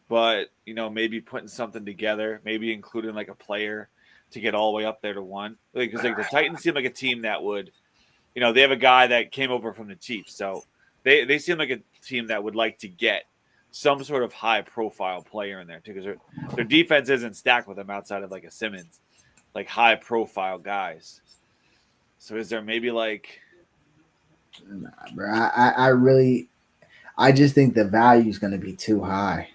but maybe putting something together, maybe including like a player to get all the way up there to one. Because like the Titans seem like a team that would, they have a guy that came over from the Chiefs, so they seem like a team that would like to get some sort of high-profile player in there too, because their defense isn't stacked with them outside of like a Simmons, like high-profile guys. So is there maybe like? Nah, bro. I just think the value is going to be too high.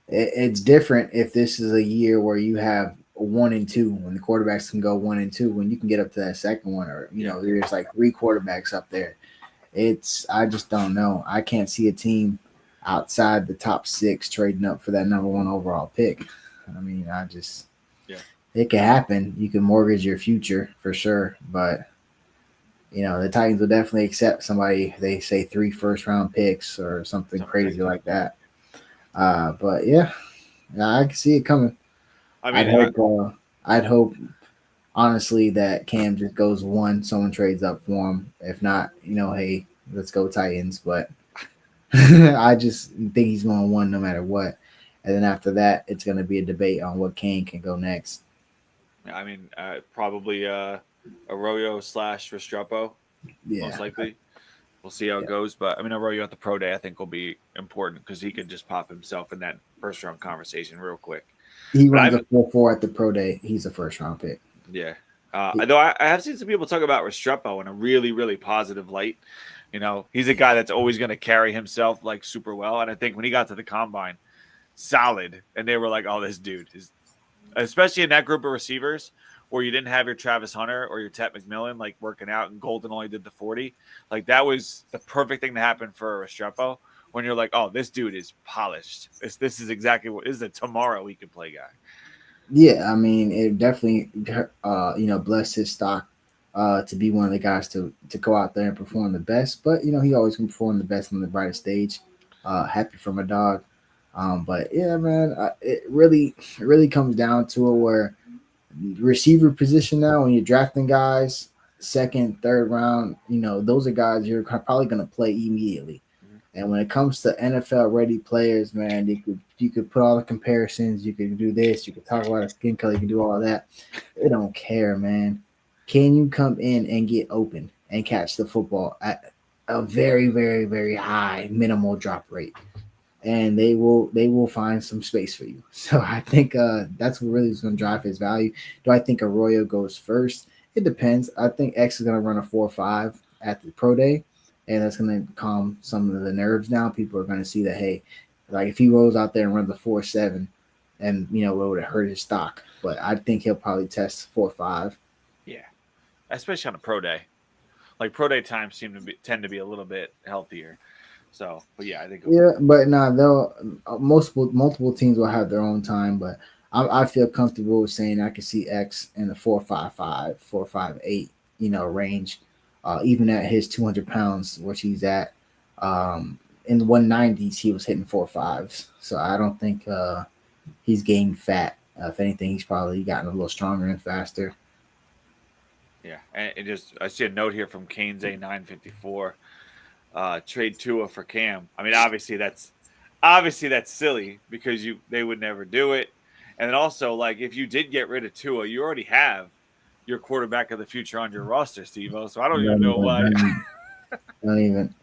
It's different if this is a year where you have 1 and 2, when the quarterbacks can go 1 and 2, when you can get up to that second one, or there's like 3 quarterbacks up there. I just don't know. I can't see a team outside the top 6 trading up for that number 1 overall pick. I mean, it can happen. You can mortgage your future for sure, but the Titans will definitely accept somebody. They say 3 first-round picks or something crazy like that. But yeah, I can see it coming. I mean, I'd hope honestly that Cam just goes 1, someone trades up for him. If not, hey, let's go Titans. But I just think he's going 1 no matter what. And then after that, it's going to be a debate on what Kane can go next. I mean, probably Arroyo / Restrepo, most likely. We'll see how it goes. But, I mean, Arroyo at the pro day I think will be important because he could just pop himself in that first-round conversation real quick. He runs a 4.4 at the pro day. He's a first-round pick. Yeah. Though I have seen some people talk about Restrepo in a really, really positive light. He's a guy that's always going to carry himself like super well. And I think when he got to the combine, solid. And they were like, oh, this dude is, especially in that group of receivers where you didn't have your Travis Hunter or your Tet McMillan like working out and Golden only did the 40. Like that was the perfect thing to happen for Restrepo when you're like, oh, this dude is polished. This is exactly what is the tomorrow he could play guy. Yeah, I mean, it definitely, blessed his stock to be one of the guys to go out there and perform the best. But, he always can perform the best on the brightest stage. Happy for my dog. But, yeah, man, it really comes down to it where receiver position now, when you're drafting guys, 2nd, 3rd round, those are guys you're probably going to play immediately. And when it comes to NFL-ready players, man, you could put all the comparisons. You could do this. You could talk about a skin color. You can do all that. They don't care, man. Can you come in and get open and catch the football at a very, very, very high minimal drop rate? And they will find some space for you. So I think that's what really is going to drive his value. Do I think Arroyo goes first? It depends. I think X is going to run a 4.5 at the pro day. And that's going to calm some of the nerves down. People are going to see that, hey, like if he rolls out there and runs a 4.7, and it would have hurt his stock. But I think he'll probably test 4.5. Yeah, especially on a pro day. Like pro day times tend to be a little bit healthier. So, but yeah, I think. Yeah, but they'll multiple teams will have their own time. But I feel comfortable with saying I can see X in the 4.55, 4.58, range. Even at his 200 pounds, which he's at, in the 190s, he was hitting 4.5s. So I don't think he's gained fat. If anything, he's probably gotten a little stronger and faster. Yeah, and I see a note here from Canes A954. Trade Tua for Cam. I mean, obviously that's silly because they would never do it. And then also, like, if you did get rid of Tua, you already have your quarterback of the future on your roster, Steve-O. So I don't even know why. Don't even.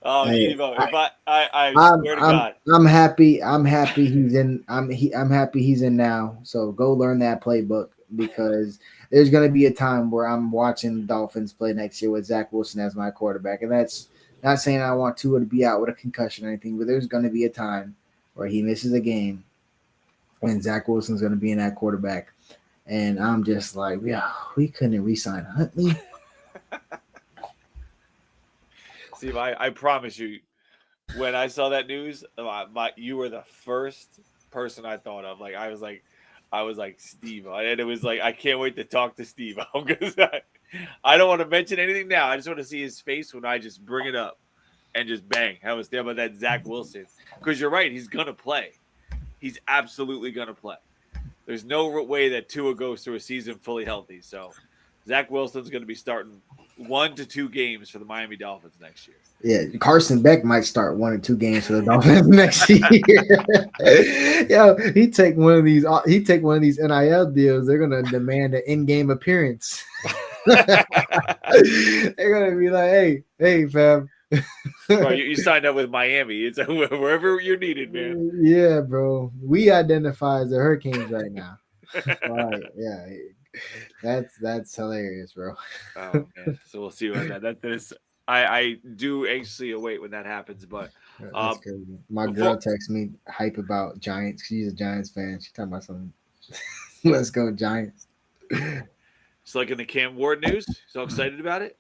Oh, Hey, Steve-O, I swear to God. I'm happy. I'm happy he's in. I'm happy he's in now. So go learn that playbook. because there's going to be a time where I'm watching the Dolphins play next year with Zach Wilson as my quarterback. And that's not saying I want Tua to be out with a concussion or anything, but there's going to be a time where he misses a game and Zach Wilson's going to be in that quarterback. And I'm just like, yeah, we couldn't re-sign Huntley. Steve, I promise you, when I saw that news, you were the first person I thought of. Like I was like Steve, and it was like I can't wait to talk to Steve because I don't want to mention anything now. I just want to see his face when I just bring it up and just bang. I was there about that Zach Wilson because you're right. He's gonna play. He's absolutely gonna play. There's no way that Tua goes through a season fully healthy. So Zach Wilson's going to be starting 1 to 2 games for the Miami Dolphins next year. Yeah, Carson Beck might start 1 or 2 games for the Dolphins next year. Yo, he take one of these NIL deals. They're gonna demand an in-game appearance. They're gonna be like, hey, fam. Bro, you signed up with Miami. It's wherever you're needed, man. Yeah, bro. We identify as the Hurricanes right now. All right, yeah. That's hilarious, bro. Oh man. So we'll see what that is. I do anxiously await when that happens, but that's crazy. My girl texts me hype about Giants. She's a Giants fan. She's talking about something. Let's go Giants. It's like in the Cam Ward news. So excited about it.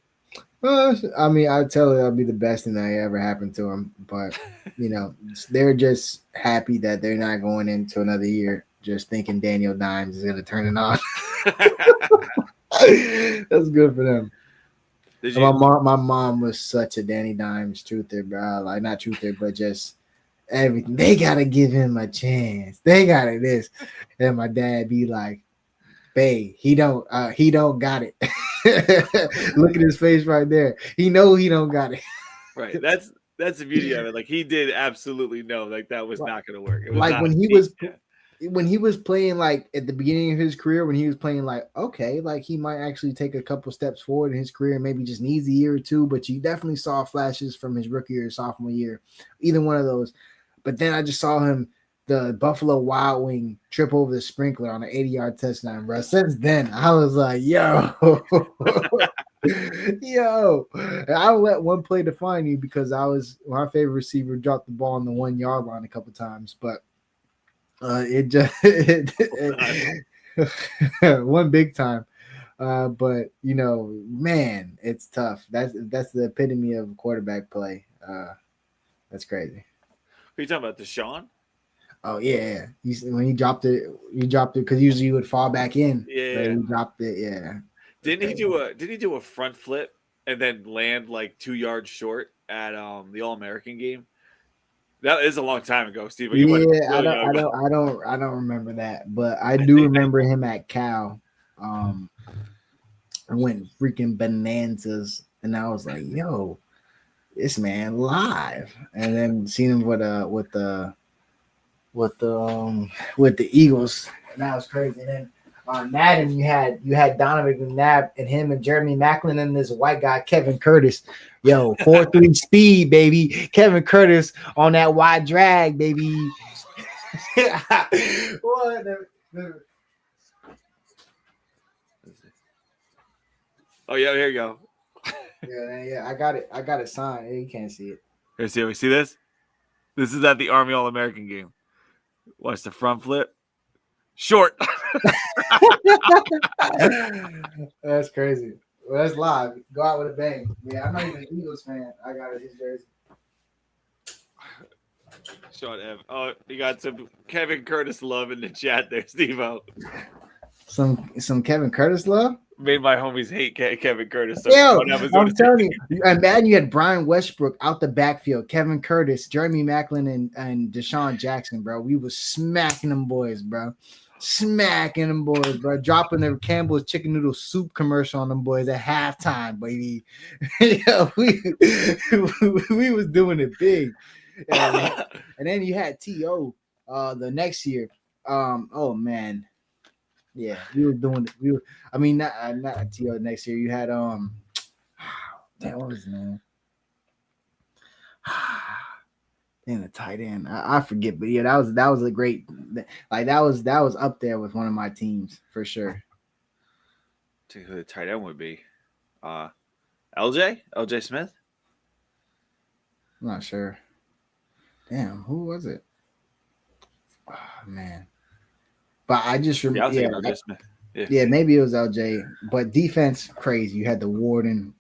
I mean, I tell her that'll be the best thing that ever happened to him. But they're just happy that they're not going into another year just thinking Daniel Dimes is going to turn it on. That's good for them. My mom was such a Danny Dimes truther, bro. Like not truther, but just everything. They gotta give him a chance. They gotta this, and my dad be like, "Babe, he don't got it." Look at his face right there. He don't got it. Right. That's the beauty of it. Like he did absolutely know like that was not going to work. It was like when he was playing like at the beginning of his career, when he was playing like, okay, like he might actually take a couple steps forward in his career, maybe just needs a year or two, but you definitely saw flashes from his rookie or sophomore year, either one of those. But then I just saw him, the Buffalo Wild Wing trip over the sprinkler on an 80-yard touchdown, bro. Since then, I was like, yo. Yo, I'll let one play define you because my favorite receiver dropped the ball on the 1-yard line a couple times, but it just one big time. But man, it's tough. That's the epitome of quarterback play. That's crazy. Who are you talking about, Deshaun? Oh yeah, when he dropped it because usually you would fall back in. Yeah, he dropped it. Yeah. Didn't he do a front flip and then land like 2 yards short at the All-American game? That is a long time ago, Steve. I don't remember that, but I do remember him at Cal. I went freaking bonanzas, and I was like, "Yo, this man live!" And then seen him with the Eagles, and that was crazy. And then on Madden, you had Donovan McNabb and him and Jeremy Maclin and this white guy Kevin Curtis. Yo, 4.3 speed, baby. Kevin Curtis on that wide drag, baby. What? Oh yeah, here you go. Yeah, I got it signed. You can't see it. Here, see this? This is at the Army All-American game. Watch the front flip. Short. That's crazy. Well, that's live. Go out with a bang. Yeah, I'm not even an Eagles fan. I got his jersey. Sean Ev. Oh, you got some Kevin Curtis love in the chat there, Steve-O. Some Kevin Curtis love? Made my homies hate Kevin Curtis. So yeah, I'm telling you. And man, you had Brian Westbrook out the backfield, Kevin Curtis, Jeremy Maclin, and Deshaun Jackson, bro. We was smacking them boys, bro. Dropping the Campbell's chicken noodle soup commercial on them boys at halftime, baby. Yeah, we was doing it big. And then you had T.O. The next year. Oh man. Yeah, we were doing it. Not T.O. next year. You had damn, what was his name? Then the tight end. I forget, but yeah, that was a great, like that was up there with one of my teams for sure. To who the tight end would be. LJ Smith. I'm not sure. Damn, who was it? Oh, man. But I just Yeah, I remember. was thinking LJ Smith. Yeah, maybe it was LJ. But defense, crazy. You had the Warden,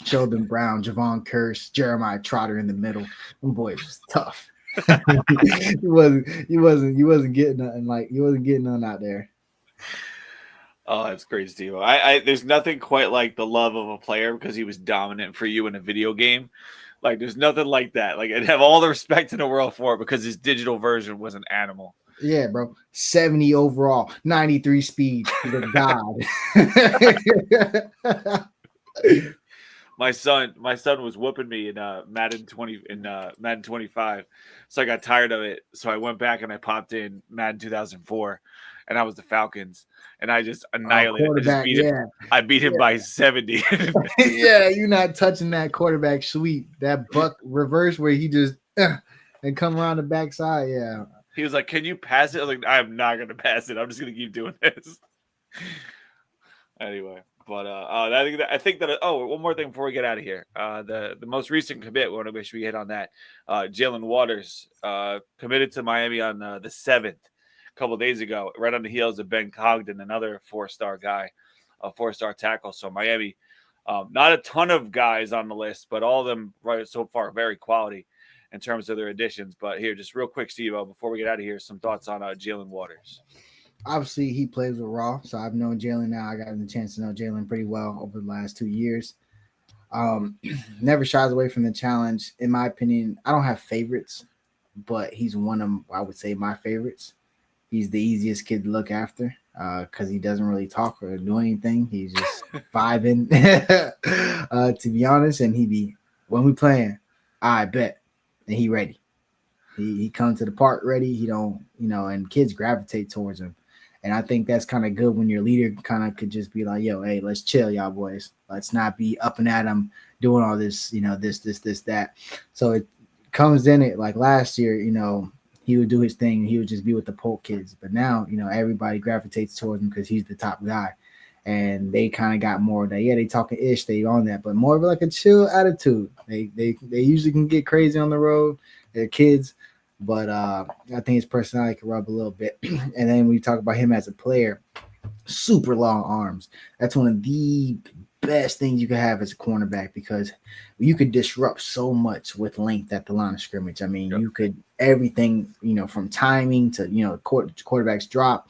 Sheldon Brown, Javon Curse, Jeremiah Trotter in the middle. Them boys was tough. he wasn't getting nothing out there. Oh, that's crazy, Steve. I there's nothing quite like the love of a player because he was dominant for you in a video game. Like, there's nothing like that. Like, I'd have all the respect in the world for it because his digital version was an animal. Yeah, bro. 70 overall, 93 speed. He's a god. My son was whooping me in Madden 25. So I got tired of it. So I went back and I popped in Madden 2004, and I was the Falcons, and I just annihilated. I beat him by 70. Yeah, you're not touching that quarterback sweep, that buck reverse where he just and come around the backside. Yeah. He was like, "Can you pass it?" I was like, "I'm not gonna pass it. I'm just gonna keep doing this." Anyway. But I think that one more thing before we get out of here. The most recent commit, we want to make sure we hit on that. Jalen Waters committed to Miami on the 7th, a couple of days ago, right on the heels of Ben Cogden, another 4-star guy, a 4-star tackle. So Miami, not a ton of guys on the list, but all of them right so far very quality in terms of their additions. But here, just real quick, Steve, before we get out of here, some thoughts on Jalen Waters. Obviously, he plays with Raw, so I've known Jalen now. I got the chance to know Jalen pretty well over the last 2 years. Never shies away from the challenge. In my opinion, I don't have favorites, but he's one of, I would say, my favorites. He's the easiest kid to look after because he doesn't really talk or do anything. He's just vibing, to be honest. And when we playing, I bet, and he ready. He comes to the park ready. He don't, and kids gravitate towards him. And I think that's kind of good when your leader kind of could just be like, yo, hey, let's chill, y'all boys. Let's not be up and at them doing all this, this, that. So it comes in it like last year, he would do his thing. And he would just be with the Polk kids. But now, everybody gravitates towards him because he's the top guy. And they kind of got more of that. Yeah, they talking ish, they on that, but more of like a chill attitude. They usually can get crazy on the road. They're kids. But I think his personality can rub a little bit. And then when you talk about him as a player, super long arms. That's one of the best things you can have as a cornerback because you could disrupt so much with length at the line of scrimmage. I mean, You could everything, from timing to, quarterback's drop,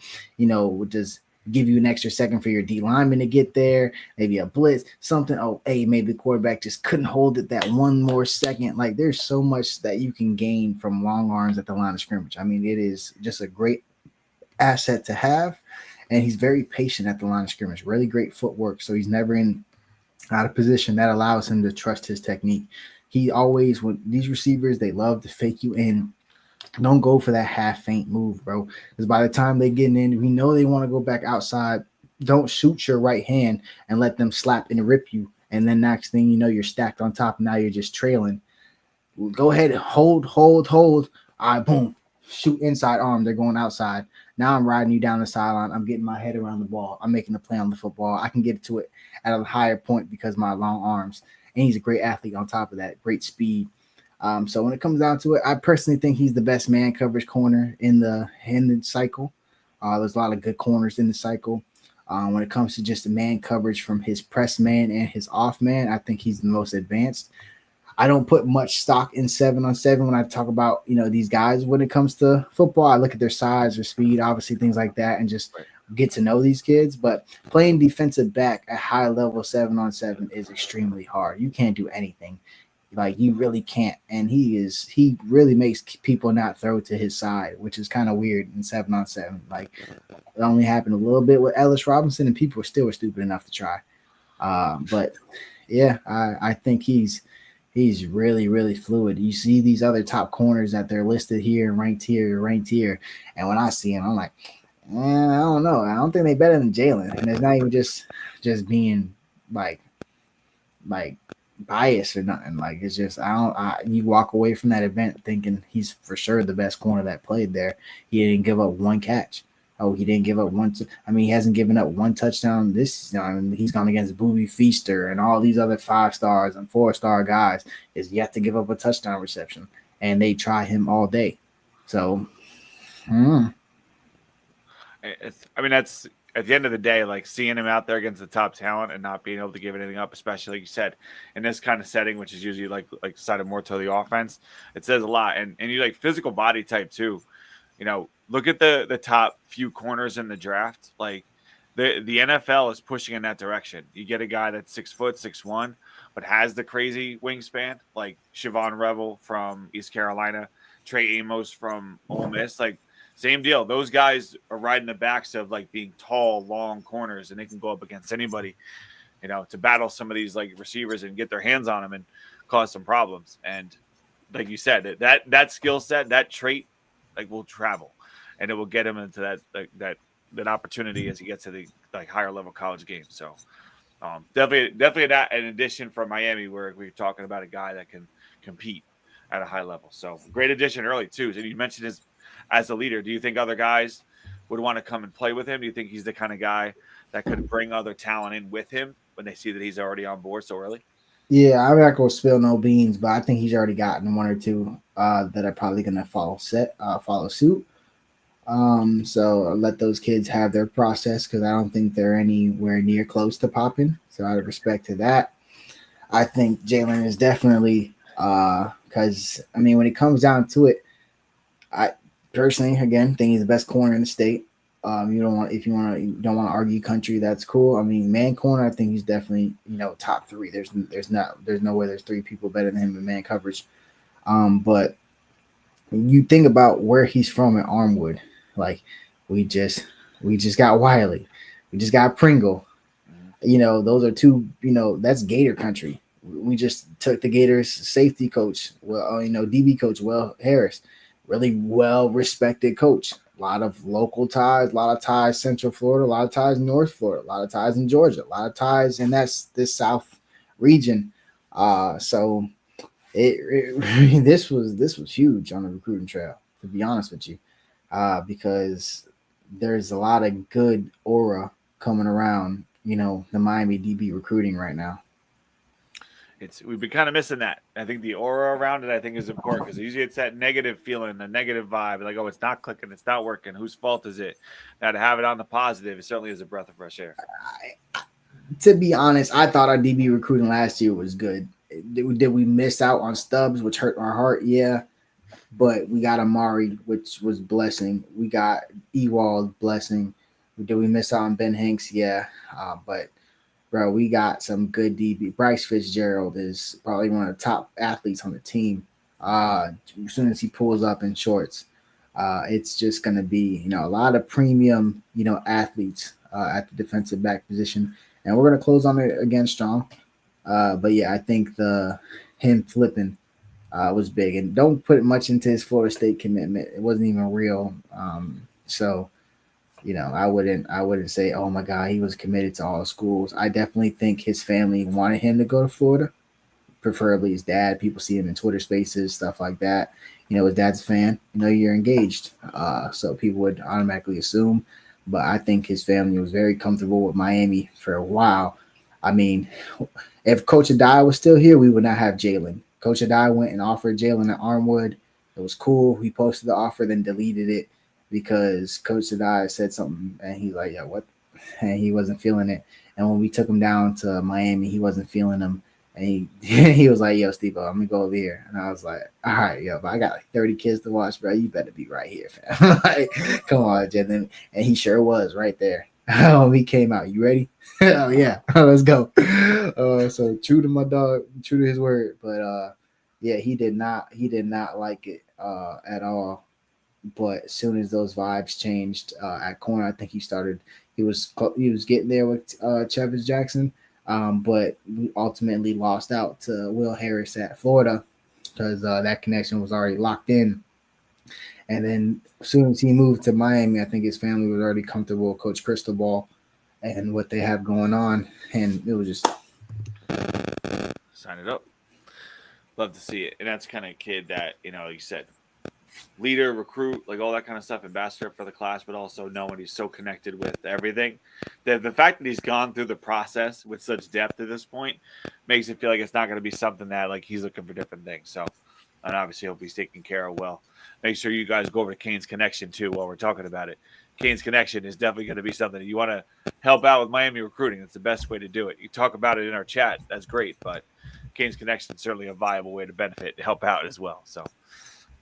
just give you an extra second for your D lineman to get there, maybe a blitz, something. Oh, hey, maybe the quarterback just couldn't hold it that one more second. Like, there's so much that you can gain from long arms at the line of scrimmage. I mean, it is just a great asset to have. And he's very patient at the line of scrimmage, really great footwork. So he's never out of position. That allows him to trust his technique. He always, when these receivers, they love to fake you in. Don't go for that half feint move, bro. Because by the time they get in, we know they want to go back outside. Don't shoot your right hand and let them slap and rip you. And then next thing you know, you're stacked on top. And now you're just trailing. Go ahead and hold. All right, boom. Shoot inside arm. They're going outside. Now I'm riding you down the sideline. I'm getting my head around the ball. I'm making a play on the football. I can get to it at a higher point because of my long arms. And he's a great athlete on top of that. Great speed. So when it comes down to it, I personally think he's the best man coverage corner in the cycle. There's a lot of good corners in the cycle. When it comes to just the man coverage from his press man and his off man, I think he's the most advanced. I don't put much stock in 7-on-7 when I talk about, these guys. When it comes to football, I look at their size, their speed, obviously things like that, and just get to know these kids. But playing defensive back at high level 7-on-7 is extremely hard. You can't do anything. Like, you really can't. And he really makes people not throw to his side, which is kind of weird in 7-on-7. Like, it only happened a little bit with Ellis Robinson, and people still were stupid enough to try. But yeah, I think he's really, really fluid. You see these other top corners that they're listed here, ranked here. And when I see him, I'm like, I don't know. I don't think they're better than Jalen. And it's not even just being like biased or nothing. Like, it's just you walk away from that event thinking he's for sure the best corner that played there. He didn't give up one catch. Oh, he didn't give up one. He hasn't given up one touchdown this time. He's gone against Booby Feaster and all these other 5-stars and 4-star guys. Is yet to give up a touchdown reception, and they try him all day. So, that's at the end of the day, like seeing him out there against the top talent and not being able to give anything up, especially like you said, in this kind of setting, which is usually like sided more to the offense, it says a lot. And you like physical body type too. Look at the top few corners in the draft. Like the NFL is pushing in that direction. You get a guy that's 6 foot, 6'1", but has the crazy wingspan, like Siobhan Revel from East Carolina, Trey Amos from Ole Miss, like. Same deal. Those guys are riding the backs of like being tall, long corners, and they can go up against anybody, to battle some of these like receivers and get their hands on them and cause some problems. And like you said, that skill set, that trait, like will travel, and it will get him into that opportunity as he gets to the like higher level college games. So definitely that an addition from Miami where we're talking about a guy that can compete at a high level. So great addition early too. So you mentioned his. As a leader, do you think other guys would want to come and play with him? Do you think he's the kind of guy that could bring other talent in with him when they see that he's already on board so early? Yeah, I'm not going to spill no beans, but I think he's already gotten one or two that are probably going to follow suit. So I'll let those kids have their process because I don't think they're anywhere near close to popping. So out of respect to that, I think Jalen is definitely because when it comes down to it, I personally, again, think he's the best corner in the state. You don't want to argue country. That's cool. Man corner, I think he's definitely top 3. There's no way there's 3 people better than him in man coverage. But you think about where he's from in Armwood, like we just got Wiley, we just got Pringle. Those are 2. That's Gator country. We just took the Gators safety coach, DB coach, Will Harris. Really well-respected coach. A lot of local ties, a lot of ties Central Florida, a lot of ties North Florida, a lot of ties in Georgia, a lot of ties in this South region. So this was huge on the recruiting trail, to be honest with you, because there's a lot of good aura coming around, the Miami DB recruiting right now. We've been kind of missing that. I think the aura around it, I think, is important because usually it's that negative feeling, the negative vibe, like, oh, it's not clicking, it's not working. Whose fault is it? Now to have it on the positive, it certainly is a breath of fresh air. To be honest, I thought our DB recruiting last year was good. Did we miss out on Stubbs, which hurt our heart? Yeah, but we got Amari, which was blessing. We got Ewald, blessing. Did we miss out on Ben Hanks? Yeah, but. Bro, we got some good DB. Bryce Fitzgerald is probably one of the top athletes on the team. As soon as he pulls up in shorts, it's just going to be, a lot of premium, athletes at the defensive back position. And we're going to close on it again strong. But yeah, I think him flipping was big. And don't put much into his Florida State commitment. It wasn't even real. I wouldn't say, oh my God, he was committed to all schools. I definitely think his family wanted him to go to Florida, preferably his dad. People see him in Twitter spaces, stuff like that. His dad's a fan. You're engaged. So people would automatically assume. But I think his family was very comfortable with Miami for a while. If Coach Adai was still here, we would not have Jalen. Coach Adai went and offered Jalen at Armwood. It was cool. He posted the offer, then deleted it. Because Coach Adai said something and he's like, yeah, what? And he wasn't feeling it. And when we took him down to Miami, he wasn't feeling them. And he was like, yo, Steve, I'm going to go over here. And I was like, all right, yo, but I got like 30 kids to watch, bro. You better be right here, fam. Like, come on, Jen. And he sure was right there. When he came out, you ready? Oh, yeah, let's go. So true to my dog, true to his word. But, yeah, he did not like it at all. But as soon as those vibes changed at corner, I think he was getting there with Travis Jackson. But we ultimately lost out to Will Harris at Florida because that connection was already locked in. And then as soon as he moved to Miami, I think his family was already comfortable with Coach Cristobal and what they have going on. And it was just sign it up. Love to see it. And that's kind of kid that, like you said, leader, recruit, like all that kind of stuff, ambassador for the class, but also knowing he's so connected with everything. The fact that he's gone through the process with such depth at this point makes it feel like it's not going to be something that like he's looking for different things. So, and obviously he'll be taken care of well. Make sure you guys go over to Canes Connection too while we're talking about it. Canes Connection is definitely going to be something that you want to help out with Miami recruiting. It's the best way to do it. You talk about it in our chat. That's great, but Canes Connection is certainly a viable way to benefit, to help out as well. So,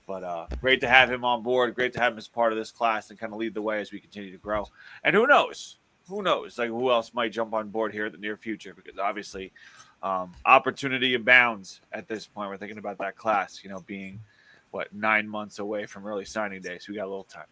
but great to have him on board. Great to have him as part of this class and kind of lead the way as we continue to grow. And who knows? Who knows? Like who else might jump on board here in the near future? Because obviously opportunity abounds at this point. We're thinking about that class, being, 9 months away from early signing day. So we got a little time.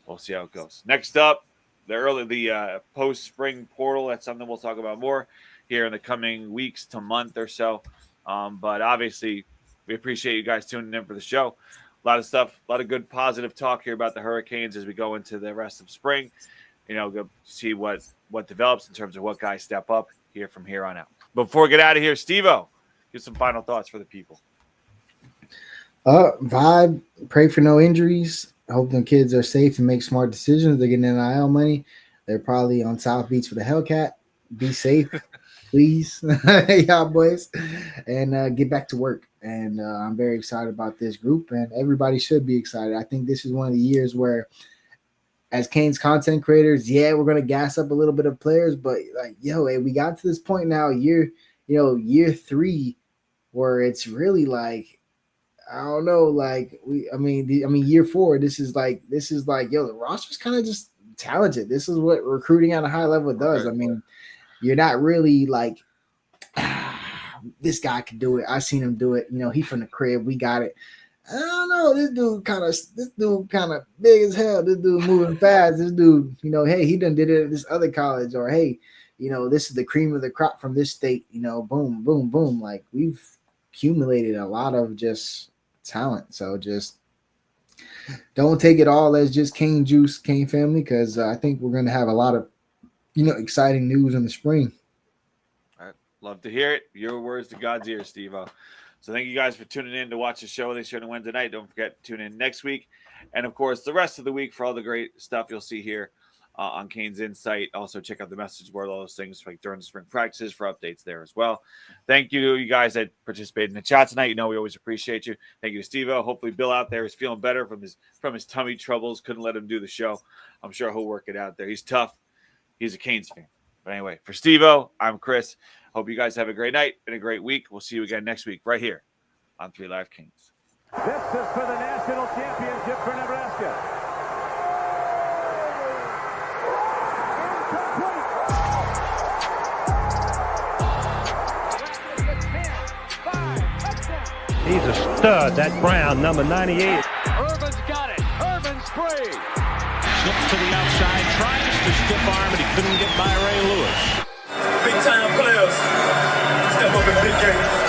We'll see how it goes. Next up, the post-spring portal. That's something we'll talk about more here in the coming weeks to month or so. But obviously, we appreciate you guys tuning in for the show. A lot of stuff, a lot of good positive talk here about the Hurricanes as we go into the rest of spring. Go see what develops in terms of what guys step up here from here on out. Before we get out of here, Steve-O, give some final thoughts for the people. Vibe, pray for no injuries. Hope them kids are safe and make smart decisions. They're getting NIL money. They're probably on South Beach with a Hellcat. Be safe, please, y'all boys, and get back to work. And I'm very excited about this group, and everybody should be excited. I think this is one of the years where, as Canes content creators, we're gonna gas up a little bit of players, but hey, we got to this point now, year 3, where it's really like, I don't know, year 4. This is like, the roster's kind of just talented. This is what recruiting at a high level does. I mean, you're not really like, this guy can do it. I seen him do it. He from the crib. We got it. I don't know. This dude kind of big as hell. This dude moving fast. This dude, hey, he done did it at this other college, or hey, this is the cream of the crop from this state. Boom, boom, boom. Like we've accumulated a lot of just talent. So just don't take it all as just Cane juice, Cane family, because I think we're going to have a lot of, exciting news in the spring. All right. Love to hear it. Your words to God's ears, Steve-O. So thank you guys for tuning in to watch the show this year on Wednesday night. Don't forget to tune in next week. And, of course, the rest of the week for all the great stuff you'll see here on CanesInSight. Also, check out the message board, all those things like during the spring practices for updates there as well. Thank you to you guys that participated in the chat tonight. We always appreciate you. Thank you to Steve-O. Hopefully Bill out there is feeling better from his tummy troubles. Couldn't let him do the show. I'm sure he'll work it out there. He's tough. He's a Canes fan. But anyway, for Steve-O, I'm Chris. Hope you guys have a great night and a great week. We'll see you again next week right here on 3 Live Canes. This is for the national championship for Nebraska. He's a stud, that Brown, number 98. Irvin's got it. Irvin spree. Slips to the outside, tries to stiff arm, but he couldn't get by Ray Lewis. Big time players. Step up in the big game.